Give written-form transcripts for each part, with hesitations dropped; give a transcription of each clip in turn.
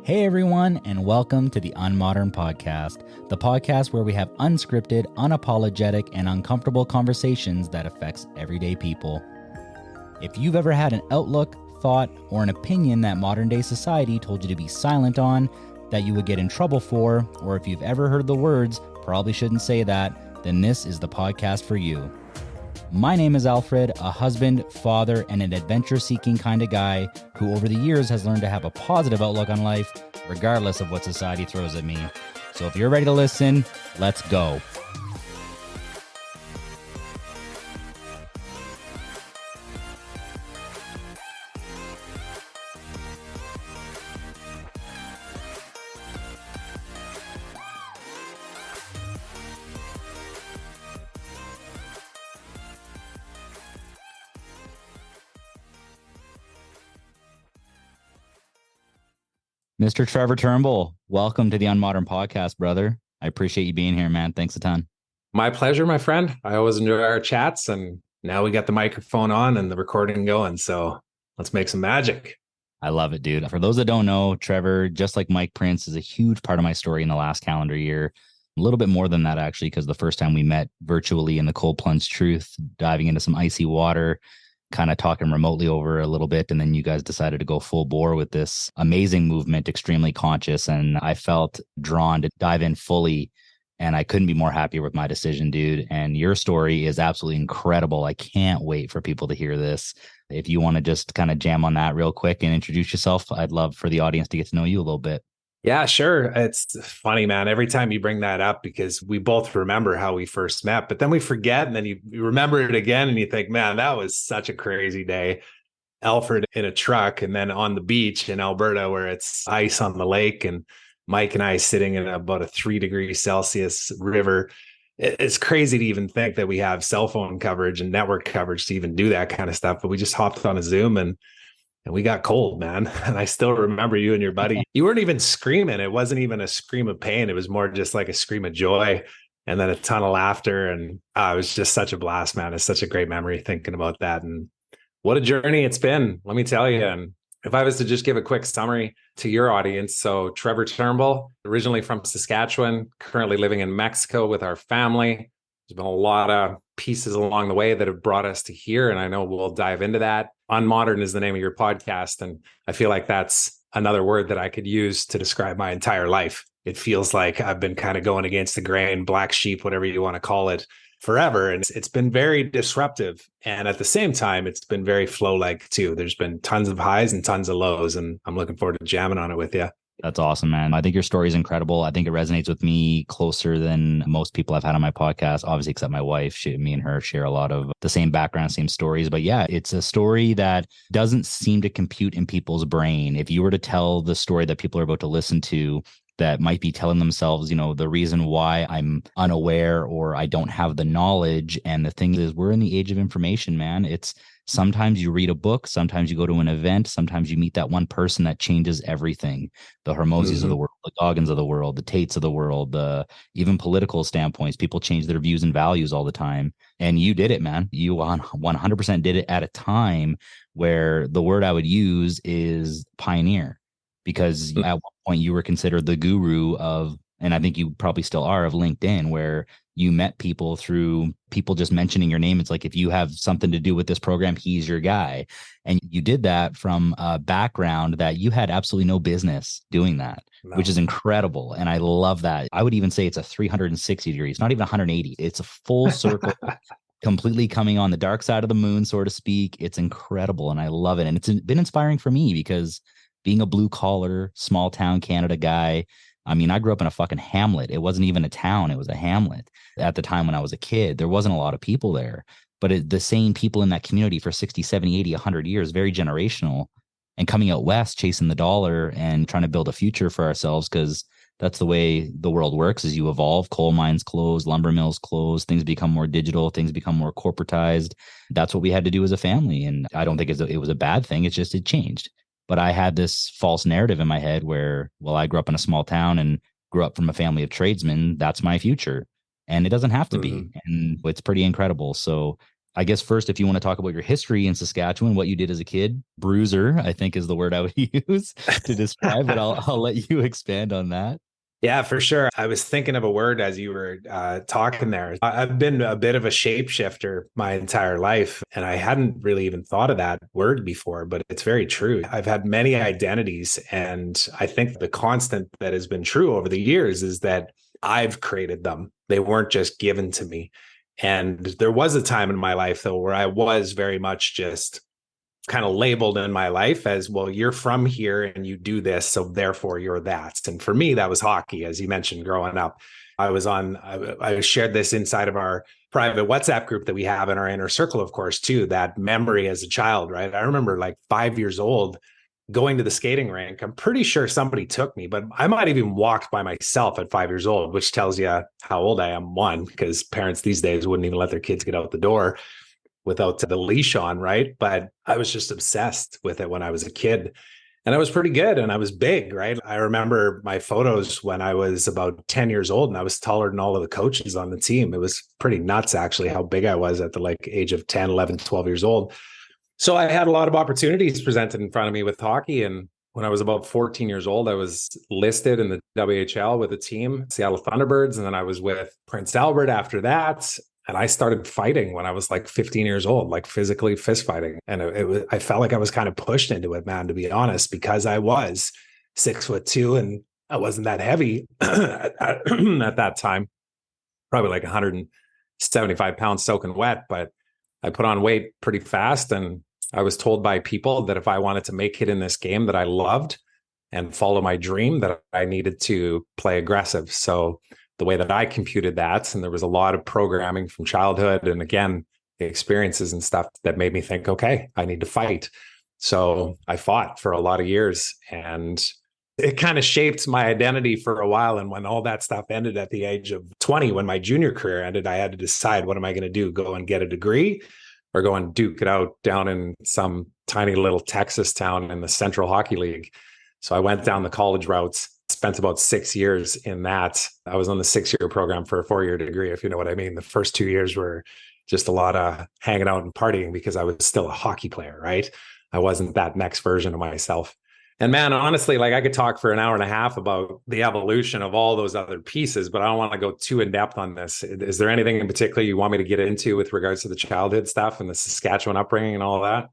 Hey everyone, and welcome to the Unmodern Podcast, the podcast where we have unscripted, unapologetic, and uncomfortable conversations that affects everyday people. If you've ever had an outlook, thought, or an opinion that modern day society told you to be silent on, that you would get in trouble for, or if you've ever heard the words, probably shouldn't say that, then this is the podcast for you. My name is Alfred, a husband, father, and an adventure-seeking kind of guy who over the years has learned to have a positive outlook on life, regardless of what society throws at me. So if you're ready to listen, let's go. Mr. Trevor Turnbull, welcome to the Unmodern Podcast, brother. I appreciate you being here, man. Thanks a ton. My pleasure, my friend. I always enjoy our chats, and now we got the microphone on and the recording going, so let's make some magic. I love it, dude. For those that don't know, Trevor, just like Mike Prince, is a huge part of my story in the last calendar year. A little bit more than that, actually, because the first time we met virtually in the cold plunge truth, diving into some icy water, kind of talking remotely over a little bit. And then you guys decided to go full bore with this amazing movement, Extremely Conscious. And I felt drawn to dive in fully. And I couldn't be more happier with my decision, dude. And your story is absolutely incredible. I can't wait for people to hear this. If you want to just kind of jam on that real quick and introduce yourself, I'd love for the audience to get to know you a little bit. Yeah, sure. It's funny, man. Every time you bring that up, because we both remember how we first met, but then we forget, and then you remember it again and you think, man, that was such a crazy day. Alfred in a truck, and then on the beach in Alberta where it's ice on the lake, and Mike and I sitting in about a 3°C river. It's crazy to even think that we have cell phone coverage and network coverage to even do that kind of stuff. But we just hopped on a Zoom and we got cold, man. And I still remember you and your buddy. You weren't even screaming. It wasn't even a scream of pain. It was more just like a scream of joy and then a ton of laughter. And it was just such a blast, man. It's such a great memory thinking about that. And what a journey it's been, let me tell you. And if I was to just give a quick summary to your audience. So Trevor Turnbull, originally from Saskatchewan, currently living in Mexico with our family. There's been a lot of pieces along the way that have brought us to here. And I know we'll dive into that. Unmodern is the name of your podcast. And I feel like that's another word that I could use to describe my entire life. It feels like I've been kind of going against the grain, black sheep, whatever you want to call it, forever. And it's been very disruptive. And at the same time, it's been very flow-like too. There's been tons of highs and tons of lows. And I'm looking forward to jamming on it with you. That's awesome, man. I think your story is incredible. I think it resonates with me closer than most people I've had on my podcast, obviously, except my wife. Me and her share a lot of the same background, same stories. But yeah, it's a story that doesn't seem to compute in people's brain. If you were to tell the story that people are about to listen to, that might be telling themselves, you know, the reason why I'm unaware or I don't have the knowledge. And the thing is, we're in the age of information, man. It's sometimes you read a book, sometimes you go to an event, sometimes you meet that one person that changes everything. The Hermosies of the world, the Goggins of the world, the Tates of the world, even political standpoints. People change their views and values all the time. And you did it, man. You 100% did it at a time where the word I would use is pioneer. Because at one point you were considered the guru of, and I think you probably still are, of LinkedIn, where you met people through people just mentioning your name. It's like, if you have something to do with this program, he's your guy. And you did that from a background that you had absolutely no business doing that, which is incredible. And I love that. I would even say it's a 360 degrees, not even 180. It's a full circle. Completely coming on the dark side of the moon, so to speak. It's incredible. And I love it. And it's been inspiring for me because being a blue collar, small town Canada guy, I mean, I grew up in a fucking hamlet. It wasn't even a town. It was a hamlet. At the time when I was a kid, there wasn't a lot of people there, but the same people in that community for 60, 70, 80, 100 years, very generational, and coming out west, chasing the dollar and trying to build a future for ourselves. Because that's the way the world works. As you evolve, coal mines close, lumber mills close, things become more digital, things become more corporatized. That's what we had to do as a family. And I don't think it was a bad thing. It's just, it changed. But I had this false narrative in my head where, well, I grew up in a small town and grew up from a family of tradesmen. That's my future. And it doesn't have to be. And it's pretty incredible. So I guess first, if you want to talk about your history in Saskatchewan, what you did as a kid, bruiser, I think is the word I would use to describe it. I'll let you expand on that. Yeah, for sure. I was thinking of a word as you were talking there. I've been a bit of a shapeshifter my entire life, and I hadn't really even thought of that word before, but it's very true. I've had many identities, and I think the constant that has been true over the years is that I've created them. They weren't just given to me. And there was a time in my life, though, where I was very much just kind of labeled in my life as, well, you're from here and you do this, so therefore you're that. And for me, that was hockey, as you mentioned, growing up. I shared this inside of our private WhatsApp group that we have in our inner circle, of course, too, that memory as a child, right? I remember like 5 years old going to the skating rink. I'm pretty sure somebody took me, but I might have even walked by myself at 5 years old, which tells you how old I am, one, because parents these days wouldn't even let their kids get out the door without the leash on, right? But I was just obsessed with it when I was a kid. And I was pretty good and I was big, right? I remember my photos when I was about 10 years old and I was taller than all of the coaches on the team. It was pretty nuts, actually, how big I was at the age of 10, 11, 12 years old. So I had a lot of opportunities presented in front of me with hockey. And when I was about 14 years old, I was listed in the WHL with a team, Seattle Thunderbirds. And then I was with Prince Albert after that. And I started fighting when I was like 15 years old, like physically fist fighting. And I felt like I was kind of pushed into it, man, to be honest, because I was 6'2" and I wasn't that heavy at that time, probably like 175 pounds soaking wet, but I put on weight pretty fast. And I was told by people that if I wanted to make it in this game that I loved and follow my dream, that I needed to play aggressive. So the way that I computed that, and there was a lot of programming from childhood and again, the experiences and stuff that made me think, okay, I need to fight. So I fought for a lot of years and it kind of shaped my identity for a while. And when all that stuff ended at the age of 20, when my junior career ended, I had to decide, what am I going to do? Go and get a degree or go and duke it out down in some tiny little Texas town in the Central Hockey League. So I went down the college routes, spent about 6 years in that. I was on the 6-year program for a 4-year degree, if you know what I mean. The first 2 years were just a lot of hanging out and partying because I was still a hockey player, right? I wasn't that next version of myself. And man, honestly, like I could talk for an hour and a half about the evolution of all those other pieces, but I don't want to go too in depth on this. Is there anything in particular you want me to get into with regards to the childhood stuff and the Saskatchewan upbringing and all of that?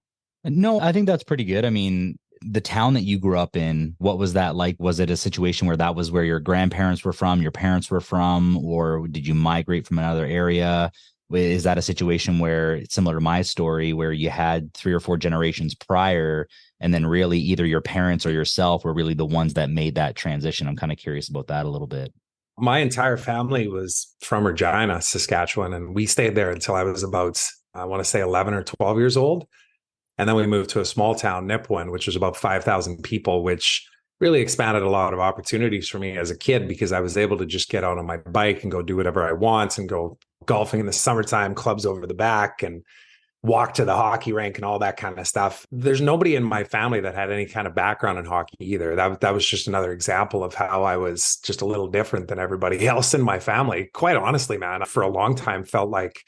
No, I think that's pretty good. I mean, the town that you grew up in, what was that like? Was it a situation where that was where your grandparents were from, your parents were from, or did you migrate from another area? Is that a situation where it's similar to my story where you had 3 or 4 generations prior and then really either your parents or yourself were really the ones that made that transition? I'm kind of curious about that a little bit. My entire family was from Regina, Saskatchewan, and we stayed there until I was about, I want to say 11 or 12 years old. And then we moved to a small town, Nipawin, which was about 5,000 people, which really expanded a lot of opportunities for me as a kid because I was able to just get out on my bike and go do whatever I want and go golfing in the summertime, clubs over the back, and walk to the hockey rink and all that kind of stuff. There's nobody in my family that had any kind of background in hockey either. That was just another example of how I was just a little different than everybody else in my family. Quite honestly, man, for a long time felt like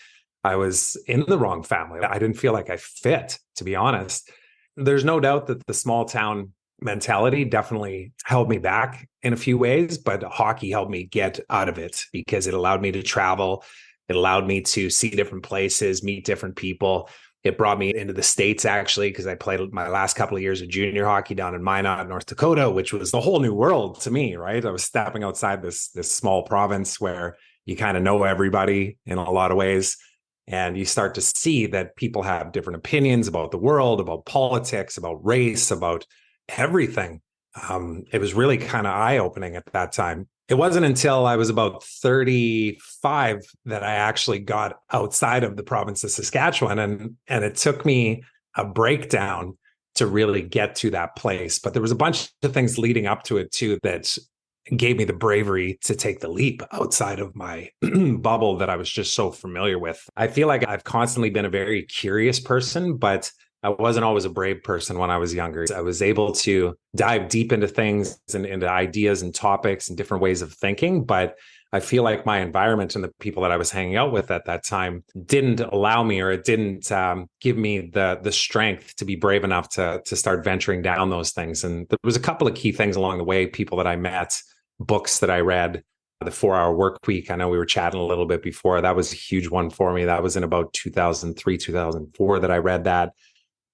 I was in the wrong family. I didn't feel like I fit, to be honest. There's no doubt that the small town mentality definitely held me back in a few ways, but hockey helped me get out of it because it allowed me to travel. It allowed me to see different places, meet different people. It brought me into the States, actually, because I played my last couple of years of junior hockey down in Minot, North Dakota, which was a whole new world to me, right? I was stepping outside this small province where you kind of know everybody in a lot of ways. And you start to see that people have different opinions about the world, about politics, about race, about everything. It was really kind of eye-opening at that time. It wasn't until I was about 35 that I actually got outside of the province of Saskatchewan. And it took me a breakdown to really get to that place. But there was a bunch of things leading up to it too that gave me the bravery to take the leap outside of my bubble that I was just so familiar with. I feel like I've constantly been a very curious person, but I wasn't always a brave person when I was younger. I was able to dive deep into things and into ideas and topics and different ways of thinking. But I feel like my environment and the people that I was hanging out with at that time didn't allow me, or it didn't give me the strength to be brave enough to start venturing down those things. And there was a couple of key things along the way, people that I met, books that I read. The 4-Hour Work Week, I know we were chatting a little bit before. That was a huge one for me. That was in about 2003, 2004 that I read that.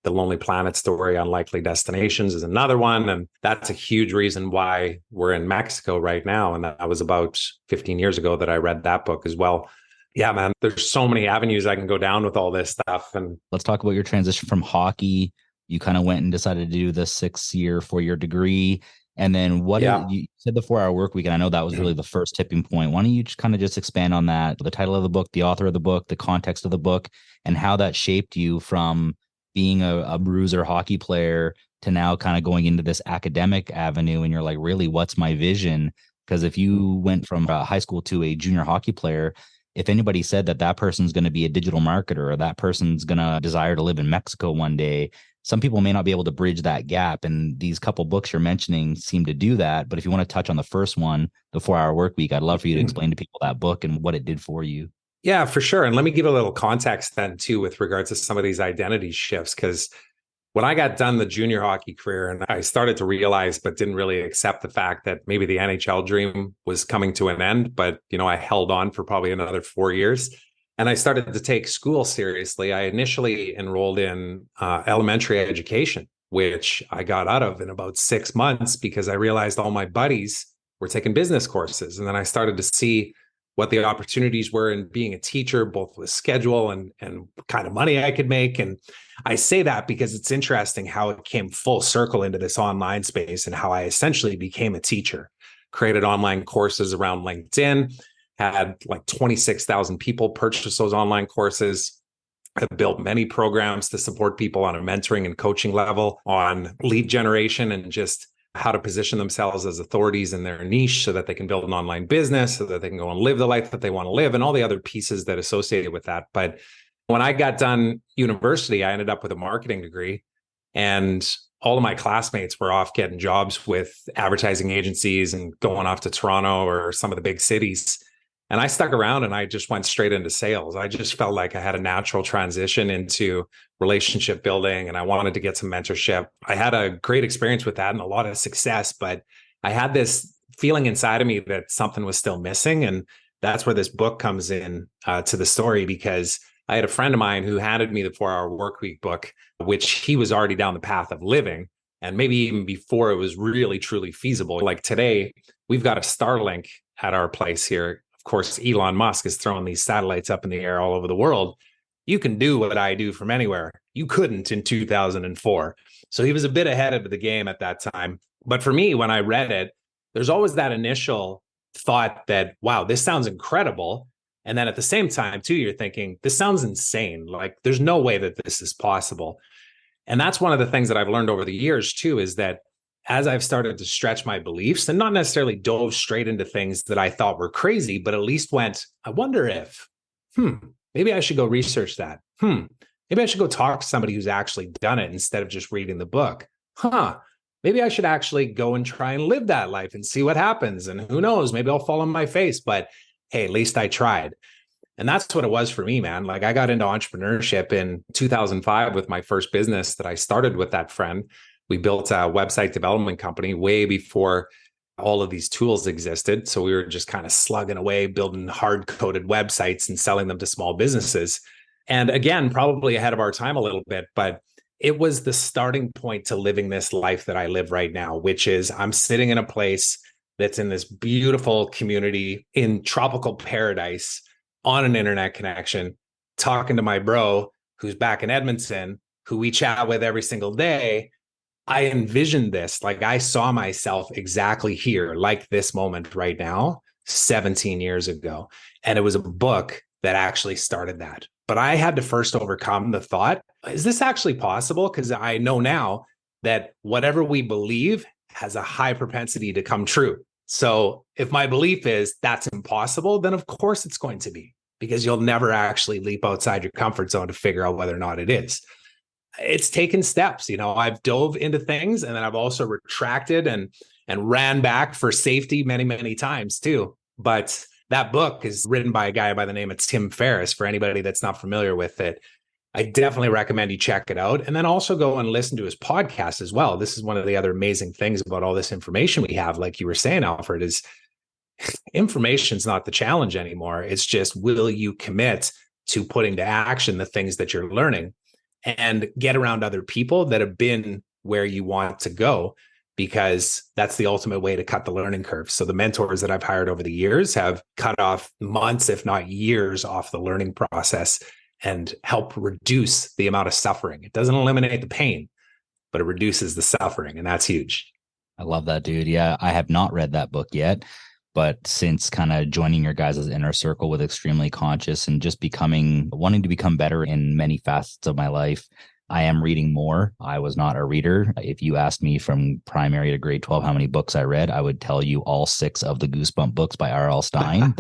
The Lonely Planet Story, Unlikely Destinations is another one. And that's a huge reason why we're in Mexico right now. And that was about 15 years ago that I read that book as well. Yeah, man, there's so many avenues I can go down with all this stuff. And let's talk about your transition from hockey. You kind of went and decided to do the 4-year degree. And then you said the 4-Hour Work Week, and I know that was really the first tipping point. Why don't you just kind of expand on that, the title of the book, the author of the book, the context of the book, and how that shaped you from being a bruiser hockey player to now kind of going into this academic avenue, and you're like, really, what's my vision? Because if you went from high school to a junior hockey player, if anybody said that person's going to be a digital marketer, or that person's going to desire to live in Mexico one day, some people may not be able to bridge that gap. And these couple books you're mentioning seem to do that. But if you want to touch on the first one, the 4-Hour Work Week, I'd love for you to explain to people that book and what it did for you. Yeah, for sure. And let me give a little context then too, with regards to some of these identity shifts. Because when I got done the junior hockey career, and I started to realize, but didn't really accept the fact that maybe the NHL dream was coming to an end, but I held on for probably another 4 years. And I started to take school seriously. I initially enrolled in elementary education, which I got out of in about 6 months because I realized all my buddies were taking business courses. And then I started to see what the opportunities were in being a teacher, both with schedule and kind of money I could make. And I say that because it's interesting how it came full circle into this online space and how I essentially became a teacher, created online courses around LinkedIn, had like 26,000 people purchase those online courses. I've built many programs to support people on a mentoring and coaching level, on lead generation, and just how to position themselves as authorities in their niche so that they can build an online business, so that they can go and live the life that they want to live, and all the other pieces that associated with that. But when I got done university, I ended up with a marketing degree, and all of my classmates were off getting jobs with advertising agencies and going off to Toronto or some of the big cities. And I stuck around and I just went straight into sales. I just felt like I had a natural transition into relationship building, and I wanted to get some mentorship. I had a great experience with that and a lot of success, but I had this feeling inside of me that something was still missing. And that's where this book comes in to the story, because I had a friend of mine who handed me the 4-Hour Work Week book, which he was already down the path of living. And maybe even before it was really, truly feasible. Like today, we've got a Starlink at our place here. Of course, Elon Musk is throwing these satellites up in the air all over the world. You can do what I do from anywhere. You couldn't in 2004. So he was a bit ahead of the game at that time. But for me, when I read it, there's always that initial thought that, wow, this sounds incredible. And then at the same time, too, you're thinking, this sounds insane. Like, there's no way that this is possible. And that's one of the things that I've learned over the years, too, is that as I've started to stretch my beliefs and not necessarily dove straight into things that I thought were crazy, but at least went, I wonder if, maybe I should go research that. Maybe I should go talk to somebody who's actually done it instead of just reading the book. Maybe I should actually go and try and live that life and see what happens. And who knows, maybe I'll fall on my face, but hey, at least I tried. And that's what it was for me, man. Like, I got into entrepreneurship in 2005 with my first business that I started with that friend. We built a website development company way before all of these tools existed. So we were just kind of slugging away, building hard-coded websites and selling them to small businesses. And again, probably ahead of our time a little bit, but it was the starting point to living this life that I live right now, which is I'm sitting in a place that's in this beautiful community in tropical paradise on an internet connection, talking to my bro who's back in Edmonton, who we chat with every single day. I envisioned this, like I saw myself exactly here, like this moment right now, 17 years ago. And it was a book that actually started that. But I had to first overcome the thought, is this actually possible? Because I know now that whatever we believe has a high propensity to come true. So if my belief is that's impossible, then of course it's going to be, because you'll never actually leap outside your comfort zone to figure out whether or not it is. it's taken steps. I've dove into things, and then I've also retracted and ran back for safety many, many times too. But that book is written by a guy by the name of Tim Ferriss. For anybody that's not familiar with it, I definitely recommend you check it out. And then also go and listen to his podcast as well. This is one of the other amazing things about all this information we have. Like you were saying, Alfred, is information's not the challenge anymore. It's just, will you commit to putting to action the things that you're learning, and get around other people that have been where you want to go, because that's the ultimate way to cut the learning curve. So the mentors that I've hired over the years have cut off months, if not years, off the learning process and help reduce the amount of suffering. It doesn't eliminate the pain, but it reduces the suffering. And that's huge. I love that, dude. Yeah, I have not read that book yet, but since kind of joining your guys' inner circle with Extremely Conscious and just wanting to become better in many facets of my life, I am reading more. I was not a reader. If you asked me from primary to grade 12 how many books I read, I would tell you all 6 of the Goosebump books by R.L. Stine.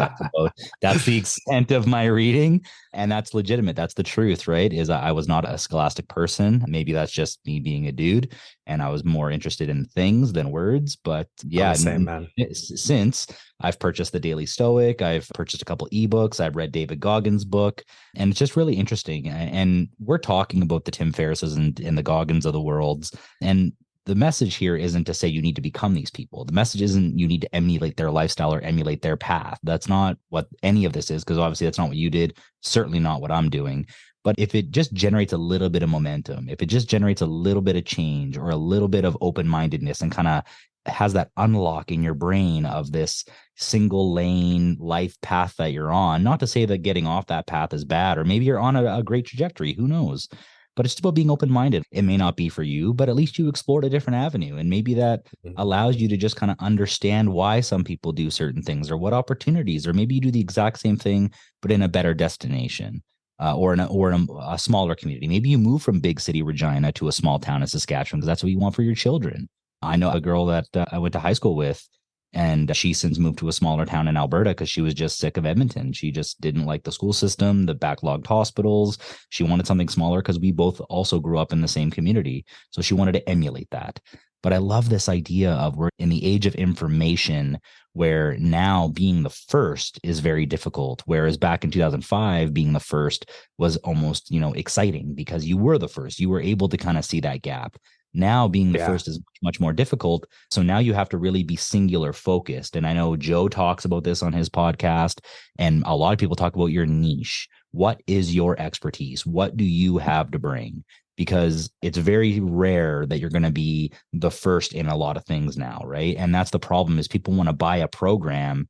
That's the extent of my reading. And that's legitimate. That's the truth, right? Is I was not a scholastic person. Maybe that's just me being a dude, and I was more interested in things than words. But yeah, same, man. Since I've purchased The Daily Stoic, I've purchased a couple ebooks, I've read David Goggins' book, and it's just really interesting. And we're talking about the Tim Ferrisses and the Goggins of the worlds. And the message here isn't to say you need to become these people. The message isn't you need to emulate their lifestyle or emulate their path. That's not what any of this is, because obviously that's not what you did. Certainly not what I'm doing. But if it just generates a little bit of momentum, if it just generates a little bit of change or a little bit of open-mindedness and kind of has that unlock in your brain of this single lane life path that you're on, not to say that getting off that path is bad, or maybe you're on a great trajectory, who knows? But it's about being open-minded. It may not be for you, but at least you explored a different avenue. And maybe that allows you to just kind of understand why some people do certain things or what opportunities, or maybe you do the exact same thing, but in a better destination. Or in a smaller community. Maybe you move from big city Regina to a small town in Saskatchewan because that's what you want for your children. I know a girl that I went to high school with, and she since moved to a smaller town in Alberta because she was just sick of Edmonton. She just didn't like the school system, the backlogged hospitals. She wanted something smaller because we both also grew up in the same community. So she wanted to emulate that. But I love this idea of we're in the age of information where now being the first is very difficult. Whereas back in 2005, being the first was almost, exciting because you were the first. You were able to kind of see that gap. Now being the first is much more difficult. So now you have to really be singular focused. And I know Joe talks about this on his podcast, and a lot of people talk about your niche. What is your expertise? What do you have to bring? Because it's very rare that you're going to be the first in a lot of things now, right? And that's the problem, is people want to buy a program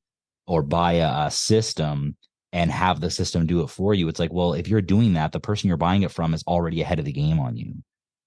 or buy a system and have the system do it for you. It's like, well, if you're doing that, the person you're buying it from is already ahead of the game on you.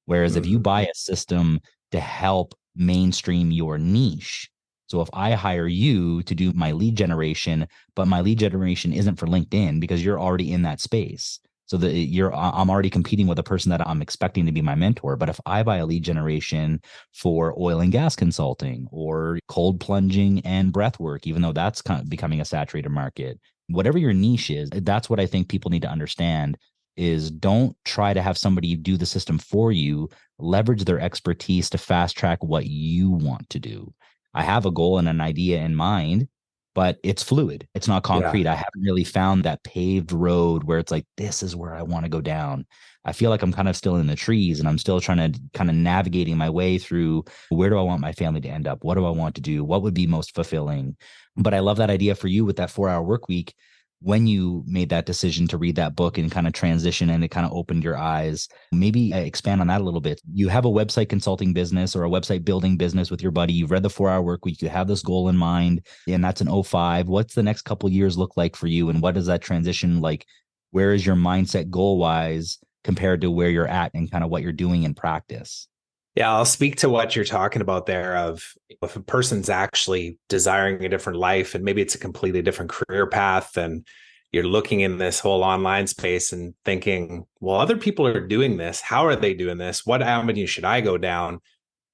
Whereas if you buy a system to help mainstream your niche, so if I hire you to do my lead generation, but my lead generation isn't for LinkedIn because you're already in that space. So I'm already competing with a person that I'm expecting to be my mentor. But if I buy a lead generation for oil and gas consulting or cold plunging and breath work, even though that's kind of becoming a saturated market, whatever your niche is, that's what I think people need to understand, is don't try to have somebody do the system for you. Leverage their expertise to fast track what you want to do. I have a goal and an idea in mind, but it's fluid. It's not concrete. I haven't really found that paved road where it's like, this is where I want to go down. I feel like I'm kind of still in the trees, and I'm still trying to kind of navigating my way through, where do I want my family to end up? What do I want to do? What would be most fulfilling? But I love that idea for you with that 4-hour work week. When you made that decision to read that book and kind of transition, and it kind of opened your eyes, maybe expand on that a little bit. You have a website consulting business or a website building business with your buddy. You've read the 4-hour work week. You have this goal in mind, and that's an 05. What's the next couple of years look like for you? And what does that transition like? Where is your mindset goal wise compared to where you're at and kind of what you're doing in practice? Yeah, I'll speak to what you're talking about there of if a person's actually desiring a different life, and maybe it's a completely different career path, and you're looking in this whole online space and thinking, well, other people are doing this. How are they doing this? What avenue should I go down?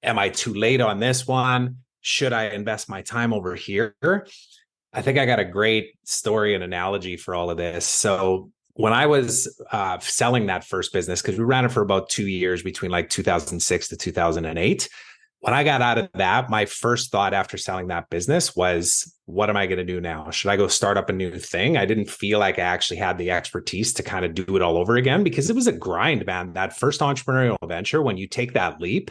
Am I too late on this one? Should I invest my time over here? I think I got a great story and analogy for all of this. So when I was selling that first business, because we ran it for about 2 years between like 2006 to 2008. When I got out of that, my first thought after selling that business was, what am I going to do now? Should I go start up a new thing? I didn't feel like I actually had the expertise to kind of do it all over again, because it was a grind, man. That first entrepreneurial venture, when you take that leap,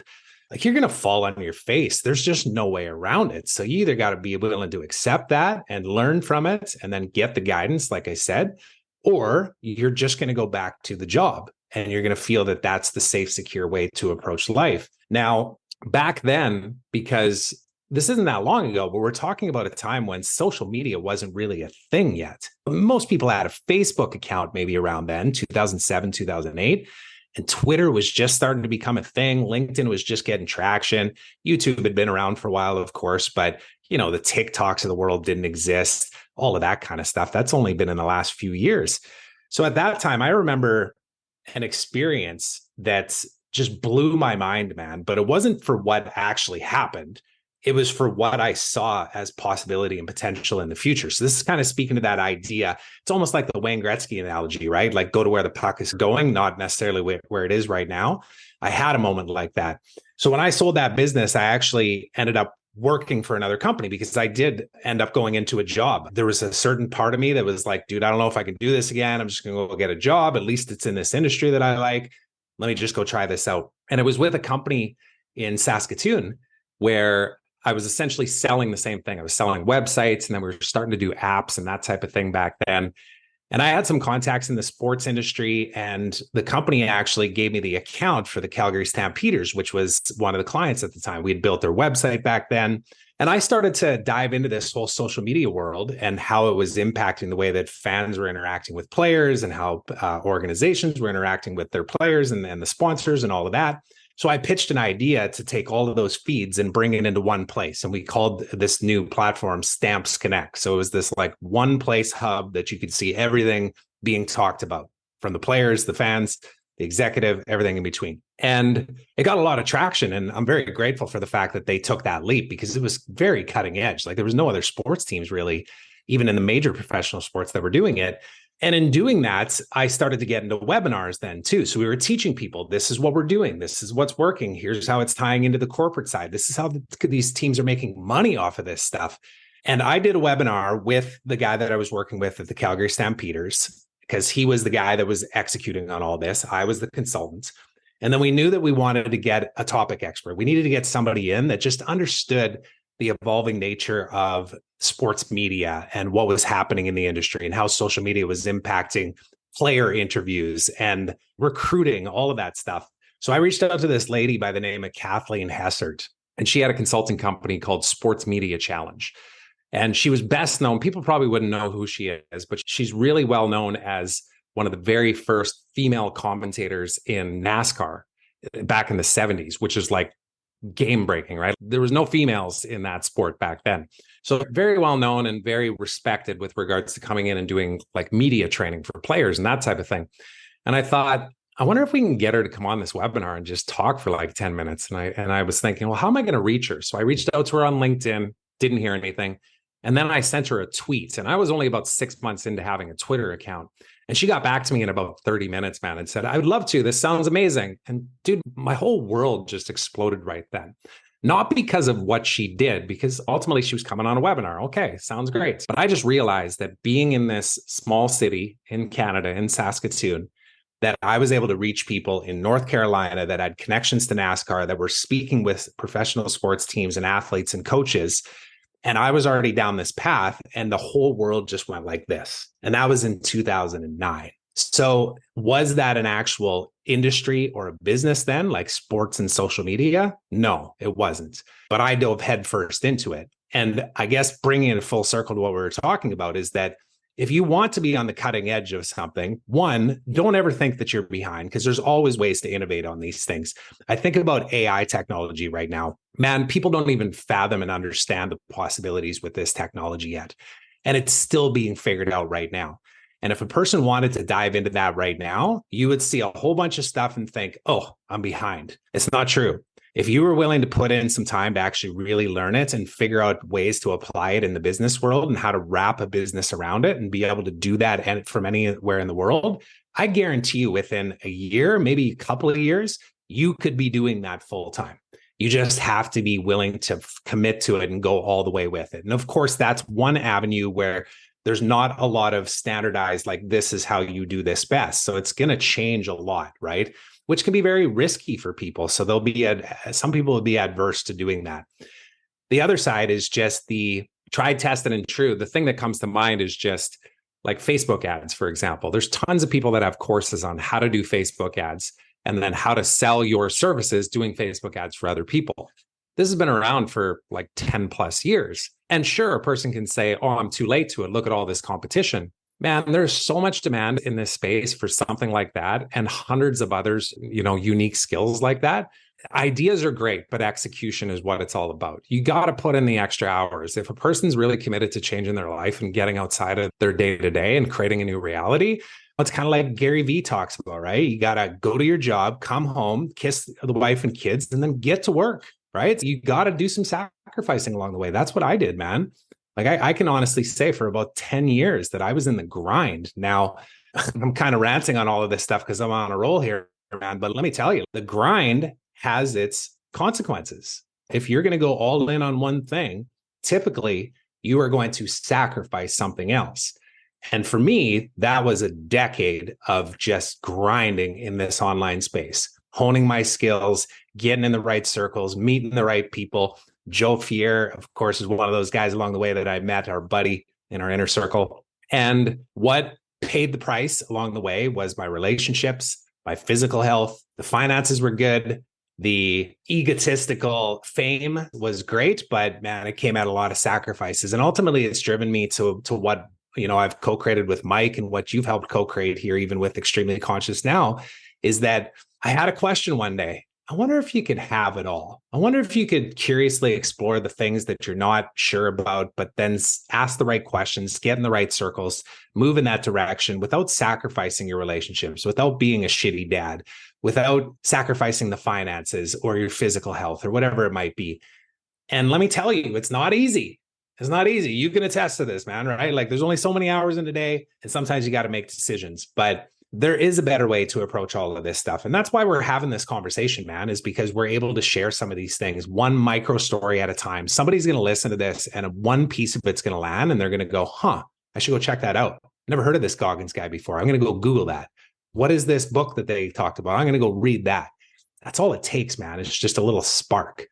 like you're going to fall on your face. There's just no way around it. So you either got to be willing to accept that and learn from it and then get the guidance, like I said, or you're just going to go back to the job and you're going to feel that that's the safe, secure way to approach life. Now, back then, because this isn't that long ago, but we're talking about a time when social media wasn't really a thing yet. Most people had a Facebook account maybe around then, 2007, 2008. And Twitter was just starting to become a thing. LinkedIn was just getting traction. YouTube had been around for a while, of course, but the TikToks of the world didn't exist. All of that kind of stuff. That's only been in the last few years. So at that time, I remember an experience that just blew my mind, man. But it wasn't for what actually happened. It was for what I saw as possibility and potential in the future. So this is kind of speaking to that idea. It's almost like the Wayne Gretzky analogy, right? Like go to where the puck is going, not necessarily where it is right now. I had a moment like that. So when I sold that business, I actually ended up working for another company because I did end up going into a job. There was a certain part of me that was like, dude, I don't know if I can do this again. I'm just going to go get a job. At least it's in this industry that I like. Let me just go try this out. And it was with a company in Saskatchewan where I was essentially selling the same thing. I was selling websites, and then we were starting to do apps and that type of thing back then. And I had some contacts in the sports industry, and the company actually gave me the account for the Calgary Stampeders, which was one of the clients at the time. We had built their website back then. And I started to dive into this whole social media world and how it was impacting the way that fans were interacting with players and how organizations were interacting with their players and the sponsors and all of that. So I pitched an idea to take all of those feeds and bring it into one place. And we called this new platform Stamps Connect. So it was this like one place hub that you could see everything being talked about, from the players, the fans, the executive, everything in between. And it got a lot of traction. And I'm very grateful for the fact that they took that leap, because it was very cutting edge. Like there was no other sports teams really, even in the major professional sports, that were doing it. And in doing that, I started to get into webinars then too. So we were teaching people, this is what we're doing. This is what's working. Here's how it's tying into the corporate side. This is how these teams are making money off of this stuff. And I did a webinar with the guy that I was working with at the Calgary Stampeders, because he was the guy that was executing on all this. I was the consultant. And then we knew that we wanted to get a topic expert. We needed to get somebody in that just understood the evolving nature of sports media and what was happening in the industry and how social media was impacting player interviews and recruiting, all of that stuff. So I reached out to this lady by the name of Kathleen Hessert, and she had a consulting company called Sports Media Challenge. And she was best known. People probably wouldn't know who she is, but she's really well known as one of the very first female commentators in NASCAR back in the 70s, which is like game breaking, right? There was no females in that sport back then. So very well known and very respected with regards to coming in and doing like media training for players and that type of thing. And I thought, I wonder if we can get her to come on this webinar and just talk for like 10 minutes. And I was thinking, well, how am I going to reach her? So I reached out to her on LinkedIn, didn't hear anything. And then I sent her a tweet, and I was only about 6 months into having a Twitter account. And she got back to me in about 30 minutes, man, and said, I would love to. This sounds amazing. And dude, my whole world just exploded right then. Not because of what she did, because ultimately she was coming on a webinar. Okay, sounds great. But I just realized that being in this small city in Canada, in Saskatchewan, that I was able to reach people in North Carolina that had connections to NASCAR, that were speaking with professional sports teams and athletes and coaches. And I was already down this path, and the whole world just went like this. And that was in 2009. So was that an actual industry or a business then, like sports and social media? No, it wasn't. But I dove headfirst into it. And I guess bringing it full circle to what we were talking about is that if you want to be on the cutting edge of something, one, don't ever think that you're behind, because there's always ways to innovate on these things. I think about AI technology right now. Man, people don't even fathom and understand the possibilities with this technology yet. And it's still being figured out right now. And if a person wanted to dive into that right now, you would see a whole bunch of stuff and think, oh, I'm behind. It's not true. If you were willing to put in some time to actually really learn it and figure out ways to apply it in the business world and how to wrap a business around it and be able to do that from anywhere in the world, I guarantee you within a year, maybe a couple of years, you could be doing that full time. You just have to be willing to commit to it and go all the way with it. And of course, that's one avenue where there's not a lot of standardized, like, this is how you do this best. So it's going to change a lot, right? Which can be very risky for people. So some people will be adverse to doing that. The other side is just the tried, tested, and true. The thing that comes to mind is just like Facebook ads, for example. There's tons of people that have courses on how to do Facebook ads and then how to sell your services doing Facebook ads for other people. This has been around for like 10 plus years. And sure, a person can say, oh, I'm too late to it. Look at all this competition. Man, there's so much demand in this space for something like that and hundreds of others, unique skills like that. Ideas are great, but execution is what it's all about. You got to put in the extra hours. If a person's really committed to changing their life and getting outside of their day-to-day and creating a new reality, it's kind of like Gary Vee talks about, right? You got to go to your job, come home, kiss the wife and kids, and then get to work, right? You got to do some sacrificing along the way. That's what I did, man. Like I can honestly say for about 10 years that I was in the grind. Now, I'm kind of ranting on all of this stuff because I'm on a roll here, man. But let me tell you, the grind has its consequences. If you're going to go all in on one thing, typically you are going to sacrifice something else. And for me, that was a decade of just grinding in this online space, honing my skills, getting in the right circles, meeting the right people. Joe Fier, of course, is one of those guys along the way that I met, our buddy in our inner circle. And what paid the price along the way was my relationships, my physical health. The finances were good. The egotistical fame was great, but man, it came at a lot of sacrifices. And ultimately, it's driven me to what I've co-created with Mike and what you've helped co-create here, even with Extremely Conscious Now, is that I had a question one day. I wonder if you could have it all. I wonder if you could curiously explore the things that you're not sure about, but then ask the right questions, get in the right circles, move in that direction without sacrificing your relationships, without being a shitty dad, without sacrificing the finances or your physical health or whatever it might be. And let me tell you, it's not easy. It's not easy. You can attest to this, man, right? Like there's only so many hours in a day and sometimes you got to make decisions, but there is a better way to approach all of this stuff. And that's why we're having this conversation, man, is because we're able to share some of these things one micro story at a time. Somebody's going to listen to this and one piece of it's going to land and they're going to go, I should go check that out. Never heard of this Goggins guy before. I'm going to go Google that. What is this book that they talked about? I'm going to go read that. That's all it takes, man. It's just a little spark,